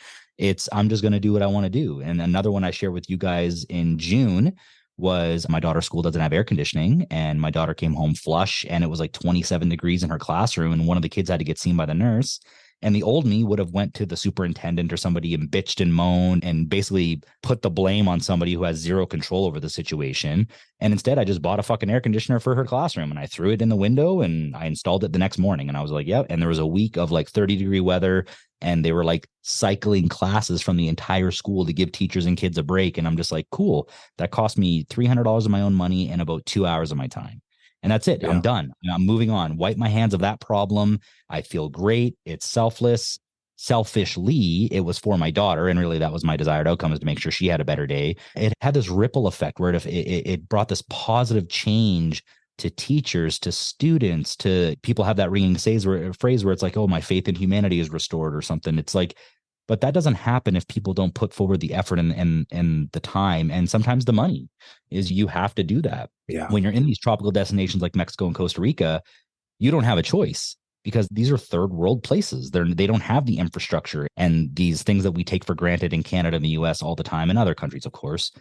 I'm just going to do what I want to do. And another one I share with you guys in June was my daughter's school doesn't have air conditioning, and my daughter came home flush, and it was like 27 degrees in her classroom, and one of the kids had to get seen by the nurse. And the old me would have went to the superintendent or somebody and bitched and moaned and basically put the blame on somebody who has zero control over the situation. And instead, I just bought a fucking air conditioner for her classroom, and I threw it in the window and I installed it the next morning. And I was like, yeah. And there was a week of like 30-degree weather, and they were like cycling classes from the entire school to give teachers and kids a break. And I'm just like, cool. That cost me $300 of my own money and about 2 hours of my time. And that's it. Yeah. I'm done. I'm moving on. Wipe my hands of that problem. I feel great. It's selfless. Selfishly, it was for my daughter. And really, that was my desired outcome, is to make sure she had a better day. It had this ripple effect where it brought this positive change to teachers, to students, to people have that ringing phrase where it's like, oh, my faith in humanity is restored or something. It's like, but that doesn't happen if people don't put forward the effort and the time. And sometimes the money is, you have to do that. Yeah. When you're in these tropical destinations like Mexico and Costa Rica, you don't have a choice, because these are third world places. They don't have the infrastructure and these things that we take for granted in Canada and the US all the time, and other countries, of course.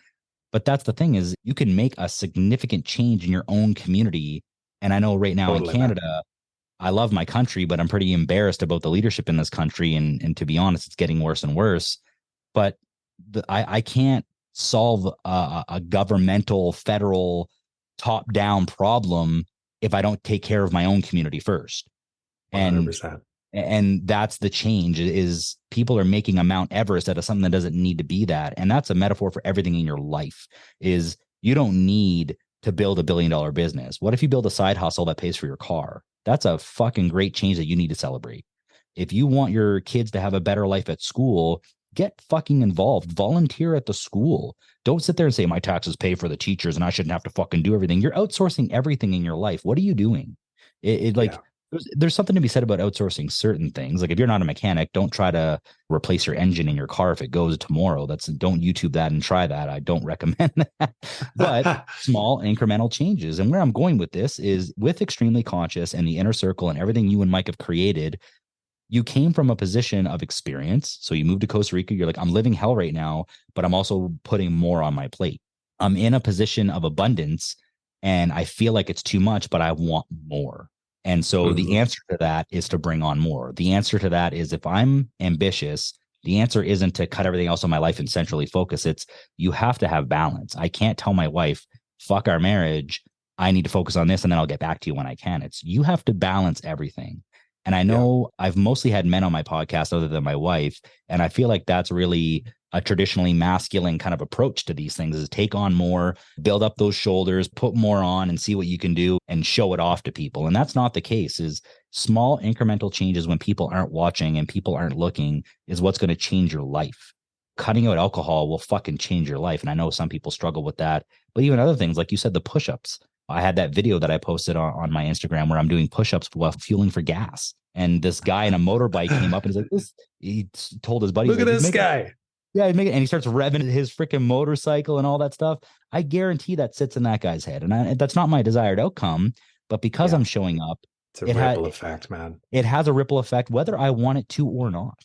But that's the thing, is you can make a significant change in your own community. And I know right now in Canada, I love my country, but I'm pretty embarrassed about the leadership in this country. And to be honest, it's getting worse and worse. But I can't solve a governmental, federal, top-down problem if I don't take care of my own community first. 100%. And that's the change, is people are making a Mount Everest out of something that doesn't need to be that. And that's a metaphor for everything in your life, is you don't need to build $1 billion business. What if you build a side hustle that pays for your car? That's a fucking great change that you need to celebrate. If you want your kids to have a better life at school, get fucking involved. Volunteer at the school. Don't sit there and say, my taxes pay for the teachers and I shouldn't have to fucking do everything. You're outsourcing everything in your life. What are you doing? There's something to be said about outsourcing certain things. Like if you're not a mechanic, don't try to replace your engine in your car if it goes tomorrow. Don't YouTube that and try that. I don't recommend that. But small incremental changes. And where I'm going with this is, with Extremely Conscious and the inner circle and everything you and Mike have created, you came from a position of experience. So you moved to Costa Rica. You're like, I'm living hell right now, but I'm also putting more on my plate. I'm in a position of abundance and I feel like it's too much, but I want more. And so the answer to that is to bring on more. The answer to that is, if I'm ambitious, the answer isn't to cut everything else in my life and centrally focus. It's, you have to have balance. I can't tell my wife, fuck our marriage, I need to focus on this and then I'll get back to you when I can. It's, you have to balance everything. And I know I've mostly had men on my podcast other than my wife. And I feel like that's really a traditionally masculine kind of approach to these things, is take on more, build up those shoulders, put more on and see what you can do and show it off to people. And that's not the case. Is small incremental changes when people aren't watching and people aren't looking is what's going to change your life. Cutting out alcohol will fucking change your life. And I know some people struggle with that, but even other things, like you said, the push-ups. I had that video that I posted on my Instagram where I'm doing push-ups while fueling for gas. And this guy in a motorbike came up and he's like, he told his buddy, look at this guy. Yeah, and he starts revving his freaking motorcycle and all that stuff. I guarantee that sits in that guy's head. And that's not my desired outcome. But because I'm showing up, it's a ripple effect, man. It has a ripple effect, whether I want it to or not.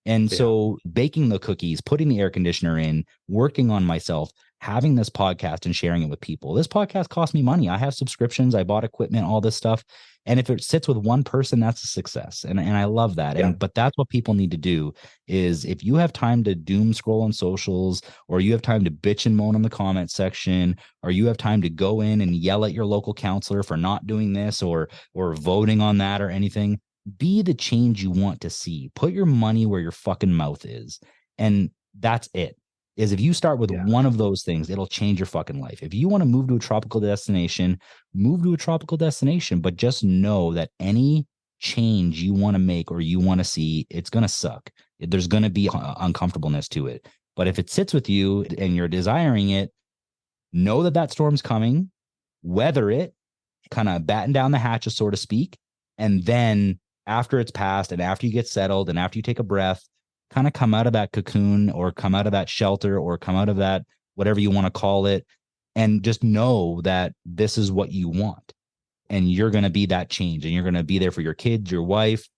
And so baking the cookies, putting the air conditioner in, working on myself, having this podcast and sharing it with people. This podcast cost me money. I have subscriptions. I bought equipment, all this stuff. And if it sits with one person, that's a success. And I love that. But that's what people need to do is, if you have time to doom scroll on socials, or you have time to bitch and moan in the comment section, or you have time to go in and yell at your local counselor for not doing this or voting on that or anything, be the change you want to see. Put your money where your fucking mouth is. And that's it. Is if you start with one of those things, it'll change your fucking life. If you want to move to a tropical destination, move to a tropical destination, but just know that any change you want to make or you want to see, it's going to suck. There's going to be uncomfortableness to it. But if it sits with you and you're desiring it, know that that storm's coming, weather it, kind of batten down the hatches, so to speak. And then after it's passed and after you get settled and after you take a breath, kind of come out of that cocoon or come out of that shelter or come out of that, whatever you want to call it, and just know that this is what you want. And you're going to be that change, and you're going to be there for your kids, your wife,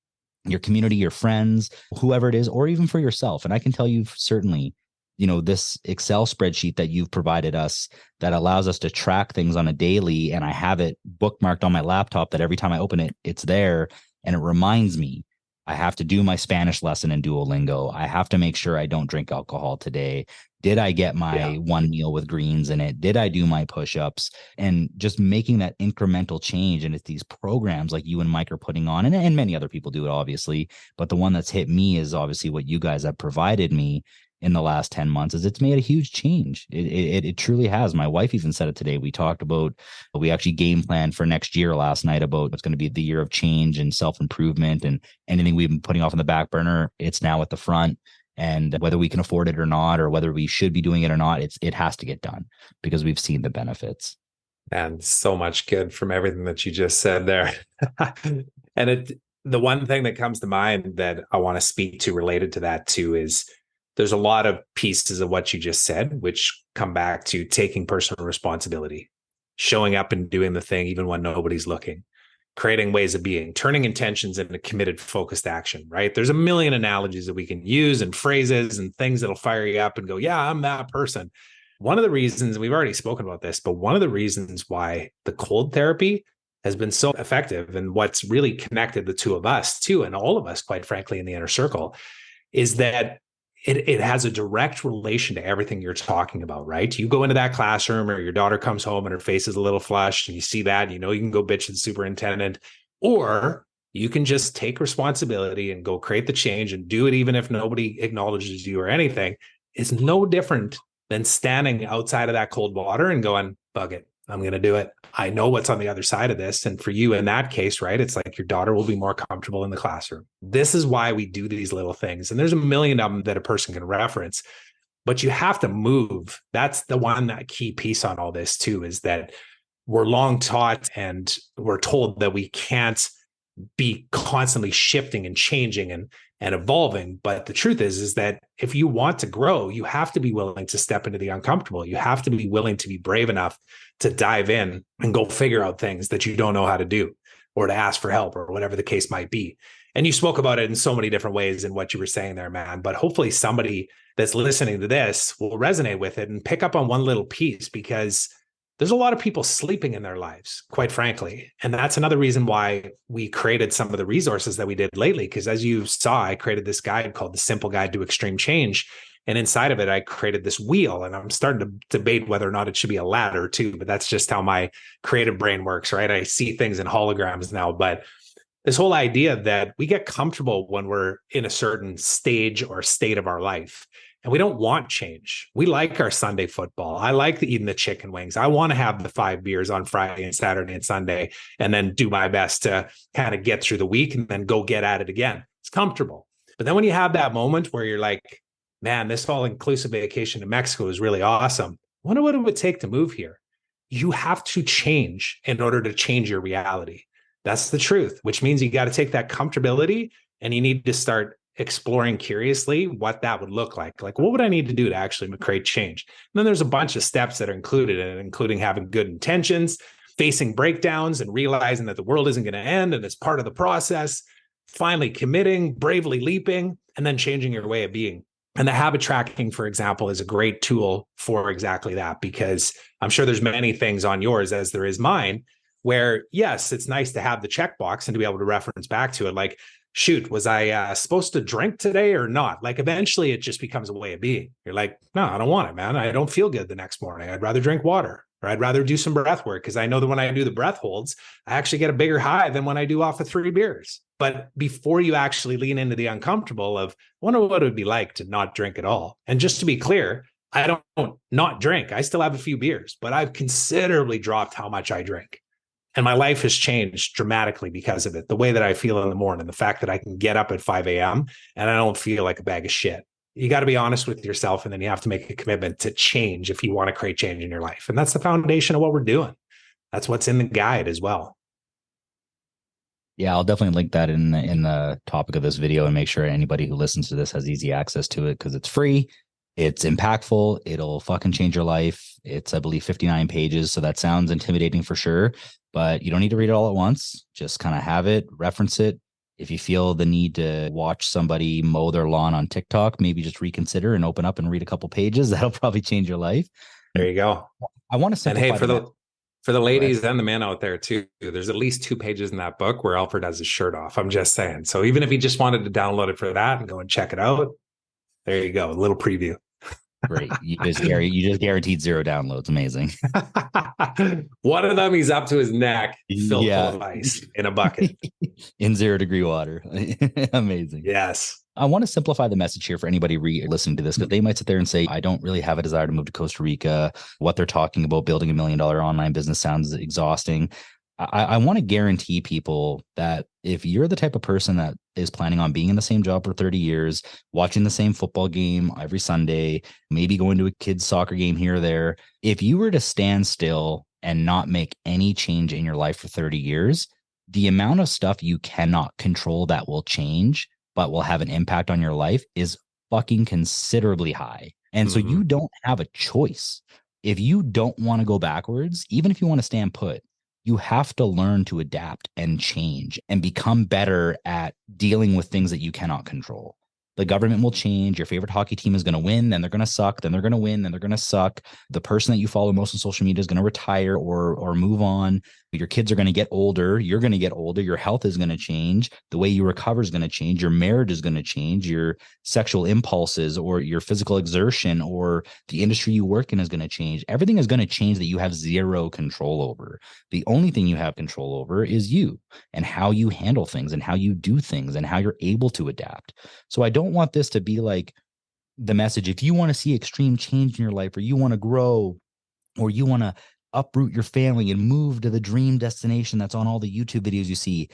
your community, your friends, whoever it is, or even for yourself. And I can tell you certainly, this Excel spreadsheet that you've provided us that allows us to track things on a daily, and I have it bookmarked on my laptop that every time I open it, it's there. And it reminds me, I have to do my Spanish lesson in Duolingo. I have to make sure I don't drink alcohol today. Did I get my one meal with greens in it? Did I do my push-ups? And just making that incremental change. And it's these programs like you and Mike are putting on, and many other people do it, obviously. But the one that's hit me is obviously what you guys have provided me in the last 10 months, is it's made a huge change. It truly has. My wife even said it today. We talked about, we actually game planned for next year last night about what's going to be the year of change and self-improvement, and anything we've been putting off on the back burner, it's now at the front. And whether we can afford it or not, or whether we should be doing it or not, it has to get done because we've seen the benefits. And so much good from everything that you just said there. And the one thing that comes to mind that I want to speak to related to that too is, there's a lot of pieces of what you just said, which come back to taking personal responsibility, showing up and doing the thing even when nobody's looking, creating ways of being, turning intentions into committed, focused action, right? There's a million analogies that we can use and phrases and things that'll fire you up and go, yeah, I'm that person. One of the reasons, we've already spoken about this, but one of the reasons why the cold therapy has been so effective, and what's really connected the two of us too, and all of us, quite frankly, in the inner circle, is that it has a direct relation to everything you're talking about, right? You go into that classroom, or your daughter comes home and her face is a little flushed, and you see that, you can go bitch to the superintendent, or you can just take responsibility and go create the change and do it, even if nobody acknowledges you or anything. It's no different than standing outside of that cold water and going, bug it, I'm going to do it. I know what's on the other side of this. And for you in that case, right, it's like your daughter will be more comfortable in the classroom. This is why we do these little things. And there's a million of them that a person can reference, but you have to move. That's that key piece on all this too, is that we're long taught and we're told that we can't be constantly shifting and changing and evolving. But the truth is that if you want to grow, you have to be willing to step into the uncomfortable. You have to be willing to be brave enough to dive in and go figure out things that you don't know how to do, or to ask for help, or whatever the case might be. And you spoke about it in so many different ways in what you were saying there, man. But hopefully somebody that's listening to this will resonate with it and pick up on one little piece, because there's a lot of people sleeping in their lives, quite frankly. And that's another reason why we created some of the resources that we did lately. Because as you saw, I created this guide called The Simple Guide to Extreme Change. And inside of it, I created this wheel, and I'm starting to debate whether or not it should be a ladder too, but that's just how my creative brain works, right? I see things in holograms now, but this whole idea that we get comfortable when we're in a certain stage or state of our life, and we don't want change. We like our Sunday football. I like eating the chicken wings. I want to have the 5 beers on Friday and Saturday and Sunday, and then do my best to kind of get through the week and then go get at it again. It's comfortable. But then when you have that moment where you're like, man, this all-inclusive vacation to Mexico is really awesome. I wonder what it would take to move here. You have to change in order to change your reality. That's the truth, which means you got to take that comfortability and you need to start exploring curiously what that would look like. Like, what would I need to do to actually create change? And then there's a bunch of steps that are included in it, including having good intentions, facing breakdowns and realizing that the world isn't going to end and it's part of the process, finally committing, bravely leaping, and then changing your way of being. And the habit tracking, for example, is a great tool for exactly that, because I'm sure there's many things on yours, as there is mine, where, yes, it's nice to have the checkbox and to be able to reference back to it. Like, shoot, was I supposed to drink today or not? Like, eventually it just becomes a way of being. You're like, no, I don't want it, man. I don't feel good the next morning. I'd rather drink water, or I'd rather do some breath work, because I know that when I do the breath holds, I actually get a bigger high than when I do off of 3 beers. But before you actually lean into the uncomfortable of, I wonder what it would be like to not drink at all. And just to be clear, I don't not drink. I still have a few beers, but I've considerably dropped how much I drink. And my life has changed dramatically because of it. The way that I feel in the morning, the fact that I can get up at 5 a.m. and I don't feel like a bag of shit. You got to be honest with yourself, and then you have to make a commitment to change if you want to create change in your life. And that's the foundation of what we're doing. That's what's in the guide as well. Yeah, I'll definitely link that in the topic of this video and make sure anybody who listens to this has easy access to it, because it's free. It's impactful. It'll fucking change your life. It's, I believe, 59 pages. So that sounds intimidating for sure, but you don't need to read it all at once. Just kind of have it, reference it. If you feel the need to watch somebody mow their lawn on TikTok, maybe just reconsider and open up and read a couple pages. That'll probably change your life. There you go. I want to simplify. And hey, for the ladies and the men out there too, there's at least 2 pages in that book where Alfred has his shirt off. I'm just saying. So even if you just wanted to download it for that and go and check it out, there you go. A little preview. Great. You just guaranteed 0 downloads. Amazing. One of them, he's up to his neck, filled full of ice in a bucket. In 0-degree water. Amazing. Yes. I want to simplify the message here for anybody listening to this, because they might sit there and say, I don't really have a desire to move to Costa Rica. What they're talking about, building $1 million online business, sounds exhausting. I want to guarantee people that if you're the type of person that is planning on being in the same job for 30 years, watching the same football game every Sunday, maybe going to a kid's soccer game here or there, if you were to stand still and not make any change in your life for 30 years, the amount of stuff you cannot control that will change but will have an impact on your life is fucking considerably high. And so you don't have a choice. If you don't want to go backwards, even if you want to stand put, you have to learn to adapt and change and become better at dealing with things that you cannot control. The government will change. Your favorite hockey team is going to win, then they're going to suck, then they're going to win, then they're going to suck. The person that you follow most on social media is going to retire or move on. Your kids are going to get older. You're going to get older. Your health is going to change. The way you recover is going to change. Your marriage is going to change. Your sexual impulses or your physical exertion or the industry you work in is going to change. Everything is going to change that you have 0 control over. The only thing you have control over is you and how you handle things and how you do things and how you're able to adapt. So I don't want this to be like the message. If you want to see extreme change in your life, or you want to grow, or you want to uproot your family and move to the dream destination that's on all the YouTube videos you see.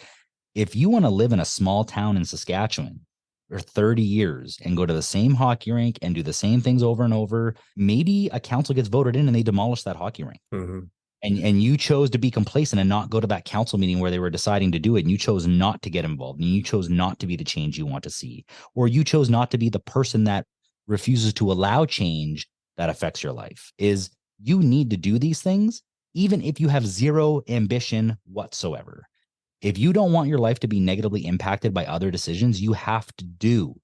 If you want to live in a small town in Saskatchewan for 30 years and go to the same hockey rink and do the same things over and over, maybe a council gets voted in and they demolish that hockey rink. Mm-hmm. And you chose to be complacent and not go to that council meeting where they were deciding to do it. And you chose not to get involved. And you chose not to be the change you want to see. Or you chose not to be the person that refuses to allow change that affects your life. Is you need to do these things, even if you have 0 ambition whatsoever. If you don't want your life to be negatively impacted by other decisions, you have to do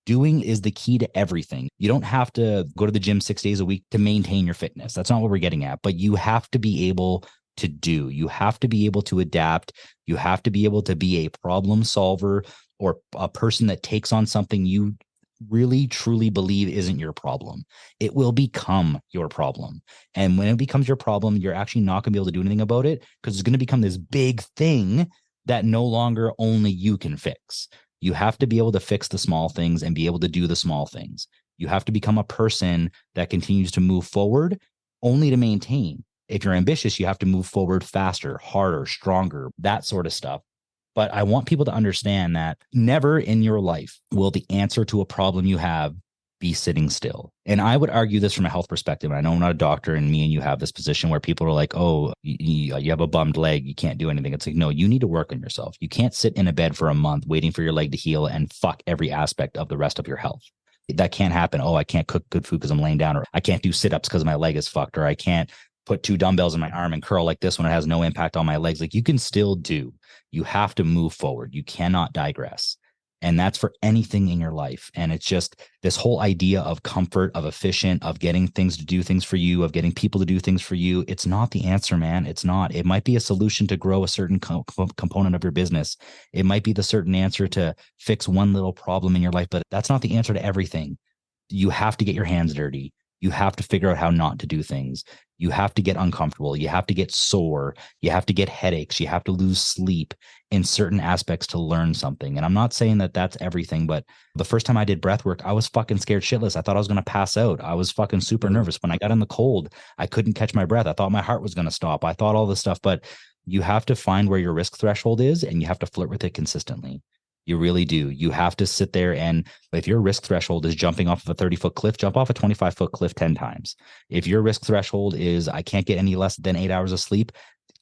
Doing is the key to everything. You don't have to go to the gym 6 days a week to maintain your fitness. That's not what we're getting at, but you have to be able to do. You have to be able to adapt. You have to be able to be a problem solver or a person that takes on something you really truly believe isn't your problem. It will become your problem. And when it becomes your problem, you're actually not going to be able to do anything about it because it's going to become this big thing that no longer only you can fix. You have to be able to fix the small things and be able to do the small things. You have to become a person that continues to move forward only to maintain. If you're ambitious, you have to move forward faster, harder, stronger, that sort of stuff. But I want people to understand that never in your life will the answer to a problem you have be sitting still. And I would argue this from a health perspective. I know I'm not a doctor, and me and you have this position where people are like, oh, you have a bummed leg, you can't do anything. It's like, no, you need to work on yourself. You can't sit in a bed for a month waiting for your leg to heal and fuck every aspect of the rest of your health. That can't happen. Oh, I can't cook good food because I'm laying down, or I can't do sit-ups because my leg is fucked, or I can't put 2 dumbbells in my arm and curl like this when it has no impact on my legs. Like, you can still do. You have to move forward. You cannot digress. And that's for anything in your life. And it's just this whole idea of comfort, of efficient, of getting things to do things for you, of getting people to do things for you. It's not the answer, man. It's not. It might be a solution to grow a certain component of your business. It might be the certain answer to fix one little problem in your life, but that's not the answer to everything. You have to get your hands dirty. You have to figure out how not to do things. You have to get uncomfortable. You have to get sore. You have to get headaches. You have to lose sleep in certain aspects to learn something. And I'm not saying that that's everything, but the first time I did breath work, I was fucking scared shitless. I thought I was going to pass out. I was fucking super nervous. When I got in the cold, I couldn't catch my breath. I thought my heart was going to stop. I thought all this stuff, but you have to find where your risk threshold is, and you have to flirt with it consistently. You really do. You have to sit there, and if your risk threshold is jumping off of a 30-foot cliff, jump off a 25-foot cliff 10 times. If your risk threshold is I can't get any less than 8 hours of sleep,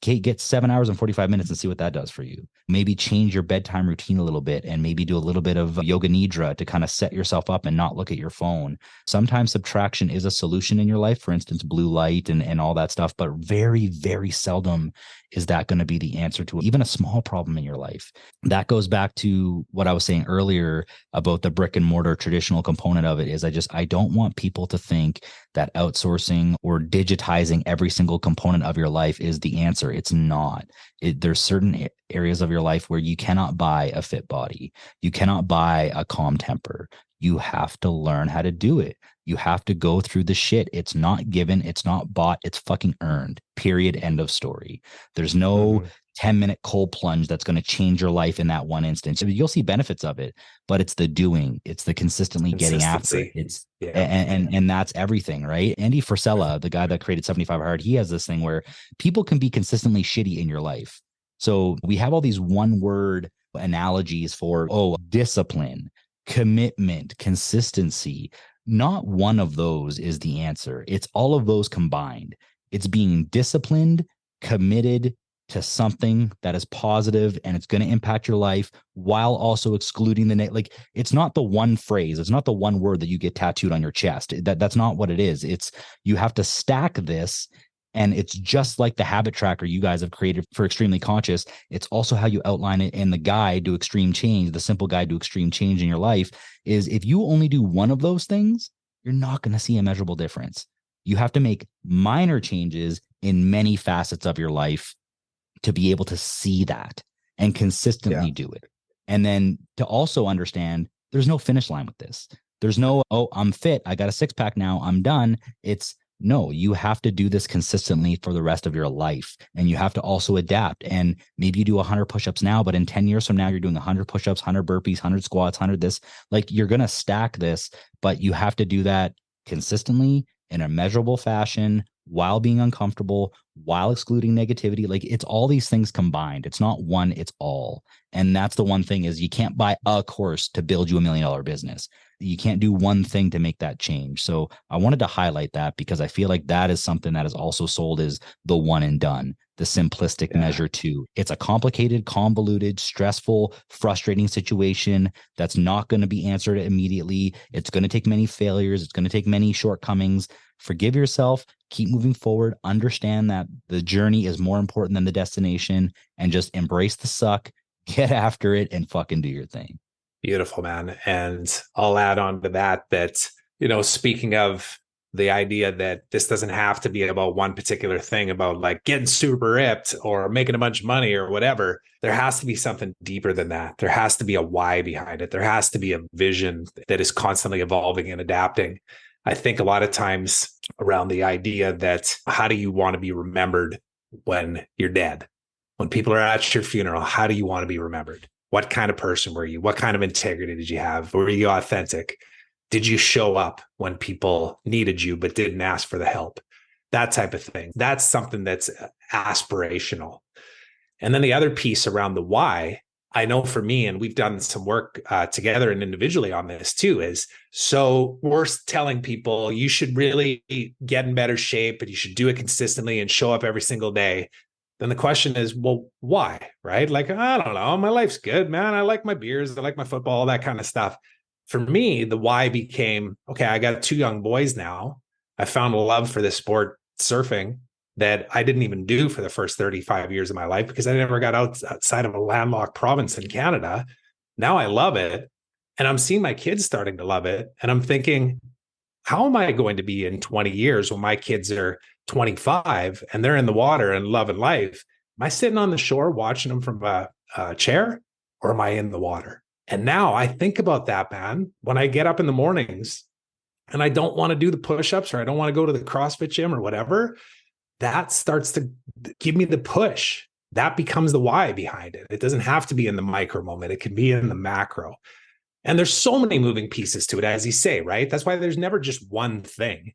get 7 hours and 45 minutes and see what that does for you. Maybe change your bedtime routine a little bit, and maybe do a little bit of yoga nidra to kind of set yourself up and not look at your phone. Sometimes subtraction is a solution in your life, for instance, blue light and all that stuff, but very, very seldom is that going to be the answer to even a small problem in your life. That goes back to what I was saying earlier about the brick and mortar traditional component of it. Is I don't want people to think that outsourcing or digitizing every single component of your life is the answer. It's not. There's certain areas of your life where you cannot buy a fit body. You cannot buy a calm temper. You have to learn how to do it. You have to go through the shit. It's not given. It's not bought. It's fucking earned. Period. End of story. There's no 10-minute cold plunge that's going to change your life in that one instance. You'll see benefits of it, but it's the doing. It's the consistently getting after it. It's and that's everything, right? Andy Frisella, the guy that created 75 Hard, he has this thing where people can be consistently shitty in your life. So we have all these one-word analogies for, discipline, commitment, consistency. Not one of those is the answer. It's all of those combined. It's being disciplined, committed to something that is positive and it's going to impact your life while also excluding the like. It's not the one phrase. It's not the one word that you get tattooed on your chest. That's not what it is. It's you have to stack this. And it's just like the habit tracker you guys have created for Extremely Conscious. It's also how you outline it in the guide to extreme change, the simple guide to extreme change in your life. Is if you only do one of those things, you're not going to see a measurable difference. You have to make minor changes in many facets of your life to be able to see that and consistently do it. And then to also understand there's no finish line with this. There's no, I'm fit, I got a 6-pack now, I'm done. It's no, you have to do this consistently for the rest of your life. And you have to also adapt. And maybe you do 100 push-ups now, but in 10 years from now, you're doing 100 push-ups, 100 burpees, 100 squats, 100 this. Like, you're going to stack this, but you have to do that consistently in a measurable fashion while being uncomfortable, while excluding negativity. Like, it's all these things combined. It's not one, it's all. And that's the one thing is you can't buy a course to build you $1 million business. You can't do one thing to make that change. So I wanted to highlight that because I feel like that is something that is also sold as the one and done, the simplistic measure too. It's a complicated, convoluted, stressful, frustrating situation that's not going to be answered immediately. It's going to take many failures. It's going to take many shortcomings. Forgive yourself, keep moving forward, understand that the journey is more important than the destination, and just embrace the suck, get after it, and fucking do your thing. Beautiful, man. And I'll add on to that, speaking of the idea that this doesn't have to be about one particular thing, about like getting super ripped or making a bunch of money or whatever. There has to be something deeper than that. There has to be a why behind it. There has to be a vision that is constantly evolving and adapting. I think a lot of times around the idea that how do you want to be remembered when you're dead? When people are at your funeral, how do you want to be remembered? What kind of person were you? What kind of integrity did you have? Were you authentic? Did you show up when people needed you but didn't ask for the help? That type of thing. That's something that's aspirational. And then the other piece around the why, I know for me, and we've done some work together and individually on this too, is so we're telling people you should really get in better shape and you should do it consistently and show up every single day. Then the question is, well, why? Right? Like, I don't know. My life's good, man. I like my beers. I like my football, all that kind of stuff. For me, the why became, okay, I got 2 young boys now. I found a love for this sport, surfing, that I didn't even do for the first 35 years of my life because I never got outside of a landlocked province in Canada. Now I love it. And I'm seeing my kids starting to love it. And I'm thinking, how am I going to be in 20 years when my kids are 25 and they're in the water and loving life? Am I sitting on the shore watching them from a chair, or am I in the water? And now I think about that, man, when I get up in the mornings and I don't want to do the push-ups or I don't want to go to the CrossFit gym or whatever, that starts to give me the push. That becomes the why behind it. It doesn't have to be in the micro moment. It can be in the macro. And there's so many moving pieces to it, as you say, right? That's why there's never just one thing.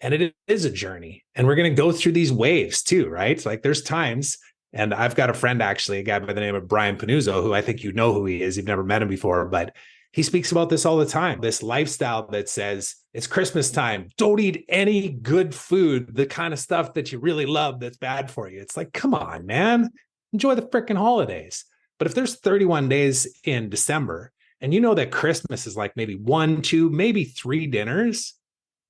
And it is a journey. And we're going to go through these waves too, right? Like there's times, and I've got a friend, actually, a guy by the name of Brian Panuzzo, who I think you know who he is. You've never met him before, but he speaks about this all the time. This lifestyle that says it's Christmas time. Don't eat any good food, the kind of stuff that you really love that's bad for you. It's like, come on, man, enjoy the freaking holidays. But if there's 31 days in December and you know that Christmas is like maybe 1, 2, maybe 3 dinners,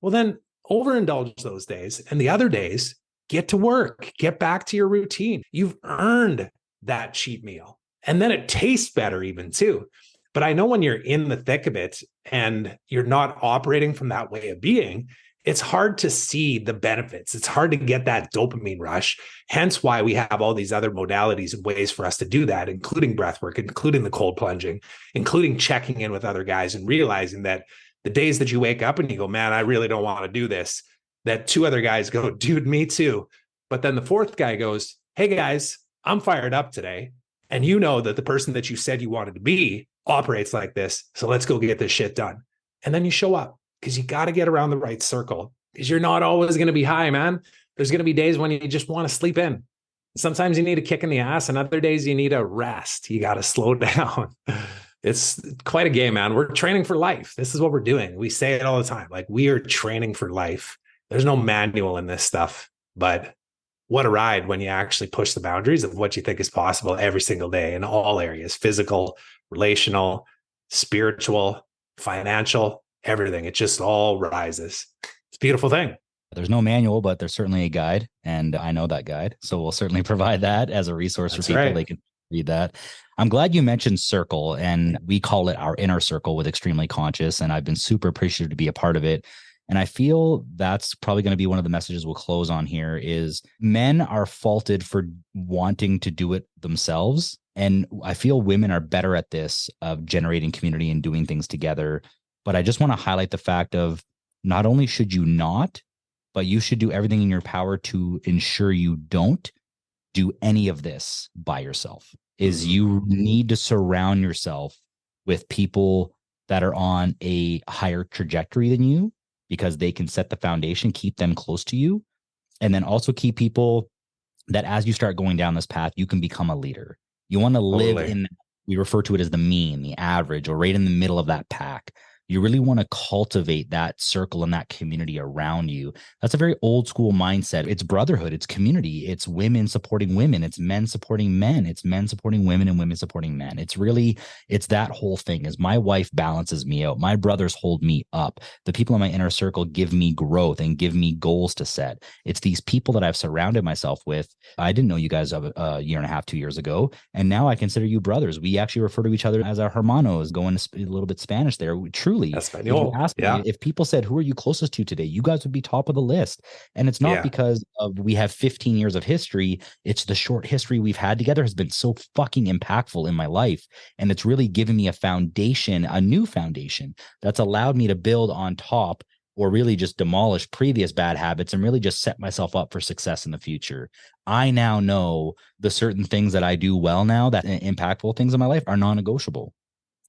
well, then overindulge those days. And the other days, get to work, get back to your routine. You've earned that cheat meal. And then it tastes better even too. But I know when you're in the thick of it and you're not operating from that way of being, it's hard to see the benefits. It's hard to get that dopamine rush. Hence why we have all these other modalities and ways for us to do that, including breath work, including the cold plunging, including checking in with other guys and realizing that the days that you wake up and you go, man, I really don't want to do this, that 2 other guys go, dude, me too. But then the 4th guy goes, hey guys, I'm fired up today. And you know that the person that you said you wanted to be operates like this. So let's go get this shit done. And then you show up, because you got to get around the right circle, because you're not always going to be high, man. There's going to be days when you just want to sleep in. Sometimes you need a kick in the ass, and other days you need a rest. You got to slow down. It's quite a game, man. We're training for life. This is what we're doing. We say it all the time. Like, we are training for life. There's no manual in this stuff, but what a ride when you actually push the boundaries of what you think is possible every single day in all areas: physical, relational, spiritual, financial, everything. It just all rises. It's a beautiful thing. There's no manual, but there's certainly a guide, and I know that guide. So we'll certainly provide that as a resource for people. Right. They can read that. I'm glad you mentioned circle, and we call it our inner circle with Extremely Conscious, and I've been super appreciative to be a part of it. And I feel that's probably going to be one of the messages we'll close on here is men are faulted for wanting to do it themselves. And I feel women are better at this, of generating community and doing things together. But I just want to highlight the fact of not only should you not, but you should do everything in your power to ensure you don't do any of this by yourself. Is you need to surround yourself with people that are on a higher trajectory than you, because they can set the foundation, keep them close to you. And then also keep people that as you start going down this path, you can become a leader. You want to live in, we refer to it as the mean, the average, or right in the middle of that pack. You really want to cultivate that circle and that community around you. That's a very old school mindset. It's brotherhood, it's community, it's women supporting women, it's men supporting men, it's men supporting women and women supporting men. It's that whole thing. Is my wife balances me out. My brothers hold me up. The people in my inner circle give me growth and give me goals to set. It's these people that I've surrounded myself with. I didn't know you guys a year and a half, 2 years ago, and now I consider you brothers. We actually refer to each other as our hermanos, going a little bit Spanish there. Truly, if you ask me, if people said, who are you closest to today? You guys would be top of the list. And it's not because of we have 15 years of history. It's the short history we've had together has been so fucking impactful in my life. And it's really given me a foundation, a new foundation that's allowed me to build on top, or really just demolish previous bad habits and really just set myself up for success in the future. I now know the certain things that I do well now, that impactful things in my life, are non-negotiable.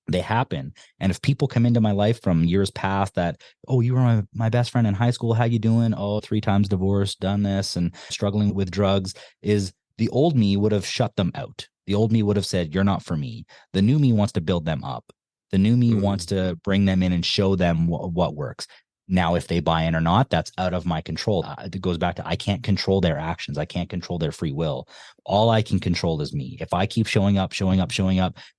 They happen. And if people come into my life from years past that, oh, you were my best friend in high school, how you doing? Oh, 3 times divorced, done this and struggling with drugs, is the old me would have shut them out. The old me would have said, you're not for me. The new me wants to build them up. The new me wants to bring them in and show them what works. Now, if they buy in or not, that's out of my control. It goes back to, I can't control their actions. I can't control their free will. All I can control is me. If I keep showing up,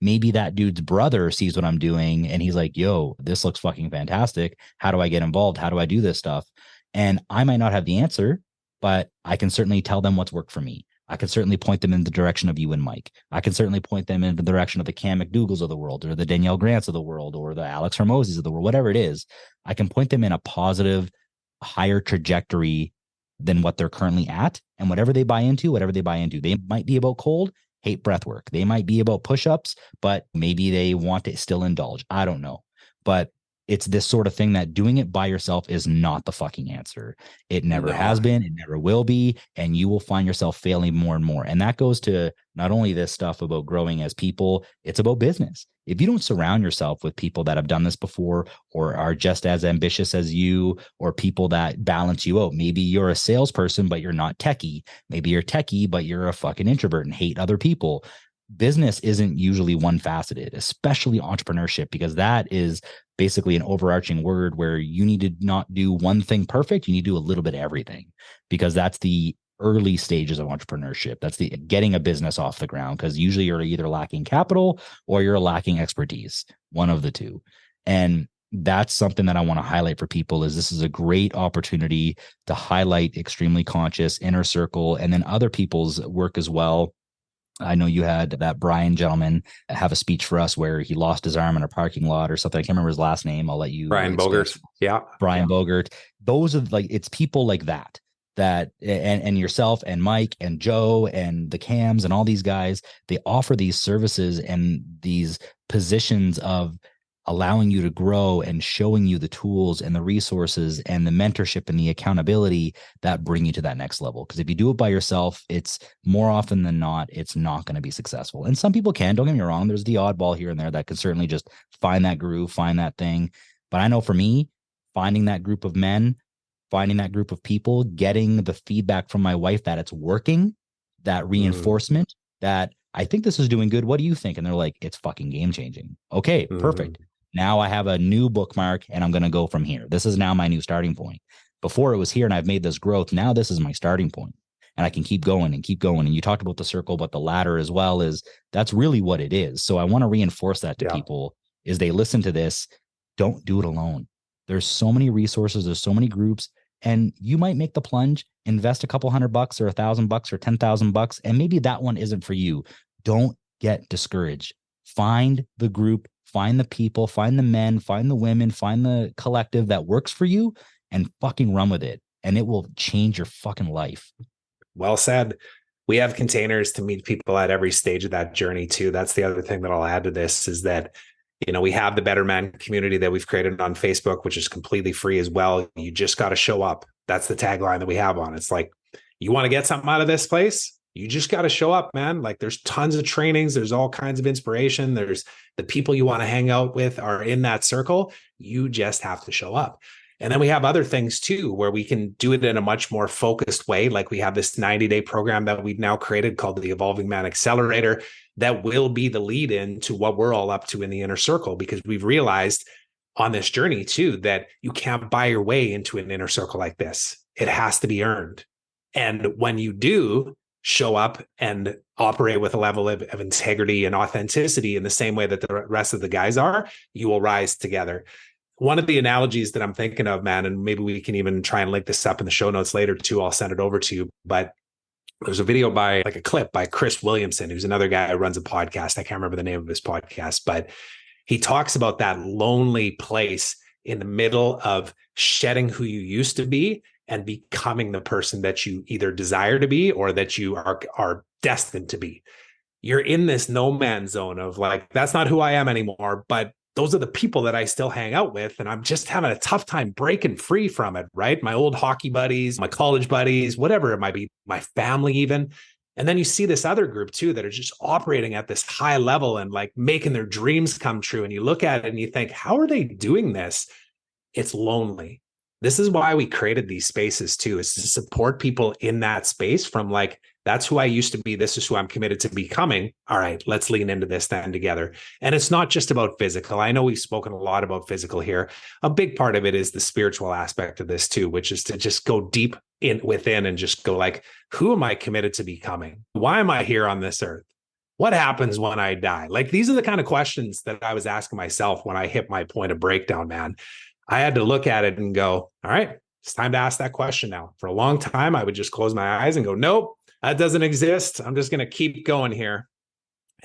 maybe that dude's brother sees what I'm doing and he's like, yo, this looks fucking fantastic. How do I get involved? How do I do this stuff? And I might not have the answer, but I can certainly tell them what's worked for me. I can certainly point them in the direction of you and Mike. I can certainly point them in the direction of the Cam McDougals of the world, or the Danielle Grants of the world, or the Alex Hermosis of the world, whatever it is. I can point them in a positive, higher trajectory than what they're currently at. And whatever they buy into, they might be about cold, hate breath work. They might be about push-ups, but maybe they want to still indulge. I don't know. But it's this sort of thing that doing it by yourself is not the fucking answer. It never has been. It never will be. And you will find yourself failing more and more. And that goes to not only this stuff about growing as people, it's about business. If you don't surround yourself with people that have done this before, or are just as ambitious as you, or people that balance you out, maybe you're a salesperson, but you're not techie. Maybe you're techie, but you're a fucking introvert and hate other people. Business isn't usually one faceted, especially entrepreneurship, because that is basically an overarching word where you need to not do one thing perfect. You need to do a little bit of everything, because that's the early stages of entrepreneurship. That's the getting a business off the ground, because usually you're either lacking capital or you're lacking expertise, one of the two. And that's something that I want to highlight for people. Is this is a great opportunity to highlight extremely conscious inner circle and then other people's work as well. I know you had that Brian gentleman have a speech for us where he lost his arm in a parking lot or something. I can't remember his last name. I'll let you. Brian Bogart. Yeah. Brian Bogart. Those are it's people like that, and yourself and Mike and Joe and the Cams and all these guys, they offer these services and these positions of allowing you to grow and showing you the tools and the resources and the mentorship and the accountability that bring you to that next level. Because if you do it by yourself, it's more often than not, it's not going to be successful. And some people can, don't get me wrong. There's the oddball here and there that can certainly just find that groove, find that thing. But I know for me, finding that group of men, finding that group of people, getting the feedback from my wife that it's working, that reinforcement, that I think this is doing good. What do you think? And they're like, it's fucking game changing. Okay, perfect. Now I have a new bookmark and I'm going to go from here. This is now my new starting point. Before it was here and I've made this growth. Now this is my starting point and I can keep going and keep going. And you talked about the circle, but the ladder as well that's really what it is. So I want to reinforce that to people is they listen to this. Don't do it alone. There's so many resources. There's so many groups, and you might make the plunge, invest a couple $100 or $1,000 or $10,000. And maybe that one isn't for you. Don't get discouraged. Find the group, find the people, find the men, find the women, find the collective that works for you and fucking run with it. And it will change your fucking life. Well said. We have containers to meet people at every stage of that journey too. That's the other thing that I'll add to this is that, we have the Better Men community that we've created on Facebook, which is completely free as well. You just got to show up. That's the tagline that we have on. It's like, you want to get something out of this place? You just got to show up, man. Like there's tons of trainings. There's all kinds of inspiration. There's the people you want to hang out with are in that circle. You just have to show up. And then we have other things too, where we can do it in a much more focused way. Like we have this 90-day program that we've now created called the Evolving Man Accelerator that will be the lead in to what we're all up to in the inner circle, because we've realized on this journey too, that you can't buy your way into an inner circle like this. It has to be earned. And when you do show up and operate with a level of integrity and authenticity in the same way that the rest of the guys are, you will rise together. One of the analogies that I'm thinking of, man, and maybe we can even try and link this up in the show notes later too, I'll send it over to you, but there's a video by, like a clip by Chris Williamson, who's another guy who runs a podcast. I can't remember the name of his podcast, but he talks about that lonely place in the middle of shedding who you used to be and becoming the person that you either desire to be or that you are destined to be. You're in this no man's zone of like, that's not who I am anymore, but those are the people that I still hang out with. And I'm just having a tough time breaking free from it, right? My old hockey buddies, my college buddies, whatever it might be, my family even. And then you see this other group too, that are just operating at this high level and like making their dreams come true. And you look at it and you think, how are they doing this? It's lonely. This is why we created these spaces too, is to support people in that space from like, that's who I used to be. This is who I'm committed to becoming. All right, let's lean into this then together. And it's not just about physical. I know we've spoken a lot about physical here. A big part of it is the spiritual aspect of this too, which is to just go deep in within and just go like, who am I committed to becoming? Why am I here on this earth? What happens when I die? Like, these are the kind of questions that I was asking myself when I hit my point of breakdown, man. I had to look at it and go, all right, it's time to ask that question now. For a long time, I would just close my eyes and go, nope, that doesn't exist. I'm just going to keep going here.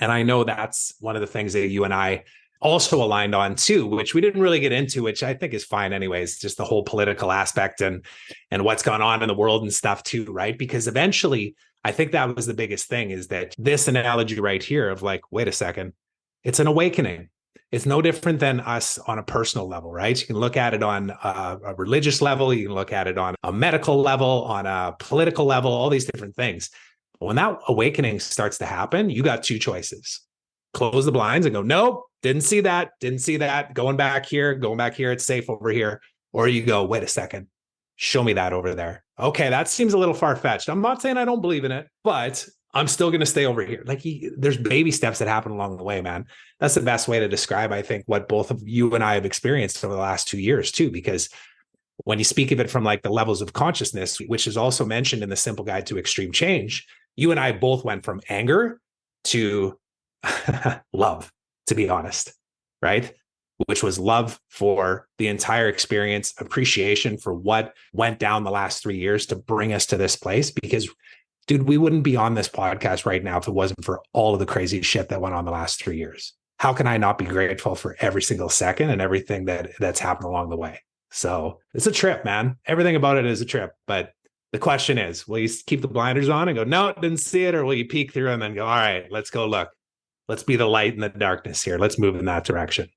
And I know that's one of the things that you and I also aligned on too, which we didn't really get into, which I think is fine anyways, just the whole political aspect and what's gone on in the world and stuff too, right? Because eventually, I think that was the biggest thing, is that this analogy right here of like, wait a second, it's an awakening. It's no different than us on a personal level, right? You can look at it on a religious level. You can look at it on a medical level, on a political level, all these different things. But when that awakening starts to happen, you got two choices. Close the blinds and go, nope, didn't see that. Going back here, it's safe over here. Or you go, wait a second, show me that over there. Okay, that seems a little far-fetched. I'm not saying I don't believe in it, but I'm still going to stay over here. Like, there's baby steps that happen along the way, man. That's the best way to describe, I think, what both of you and I have experienced over the last 2 years too, because when you speak of it from like the levels of consciousness, which is also mentioned in the Simple Guide to Extreme Change, you and I both went from anger to love, to be honest, right? Which was love for the entire experience, appreciation for what went down the last 3 years to bring us to this place. Because dude, we wouldn't be on this podcast right now if it wasn't for all of the crazy shit that went on the last 3 years. How can I not be grateful for every single second and everything that's happened along the way? So it's a trip, man. Everything about it is a trip. But the question is, will you keep the blinders on and go, no, didn't see it? Or will you peek through them and go, all right, let's go look. Let's be the light in the darkness here. Let's move in that direction.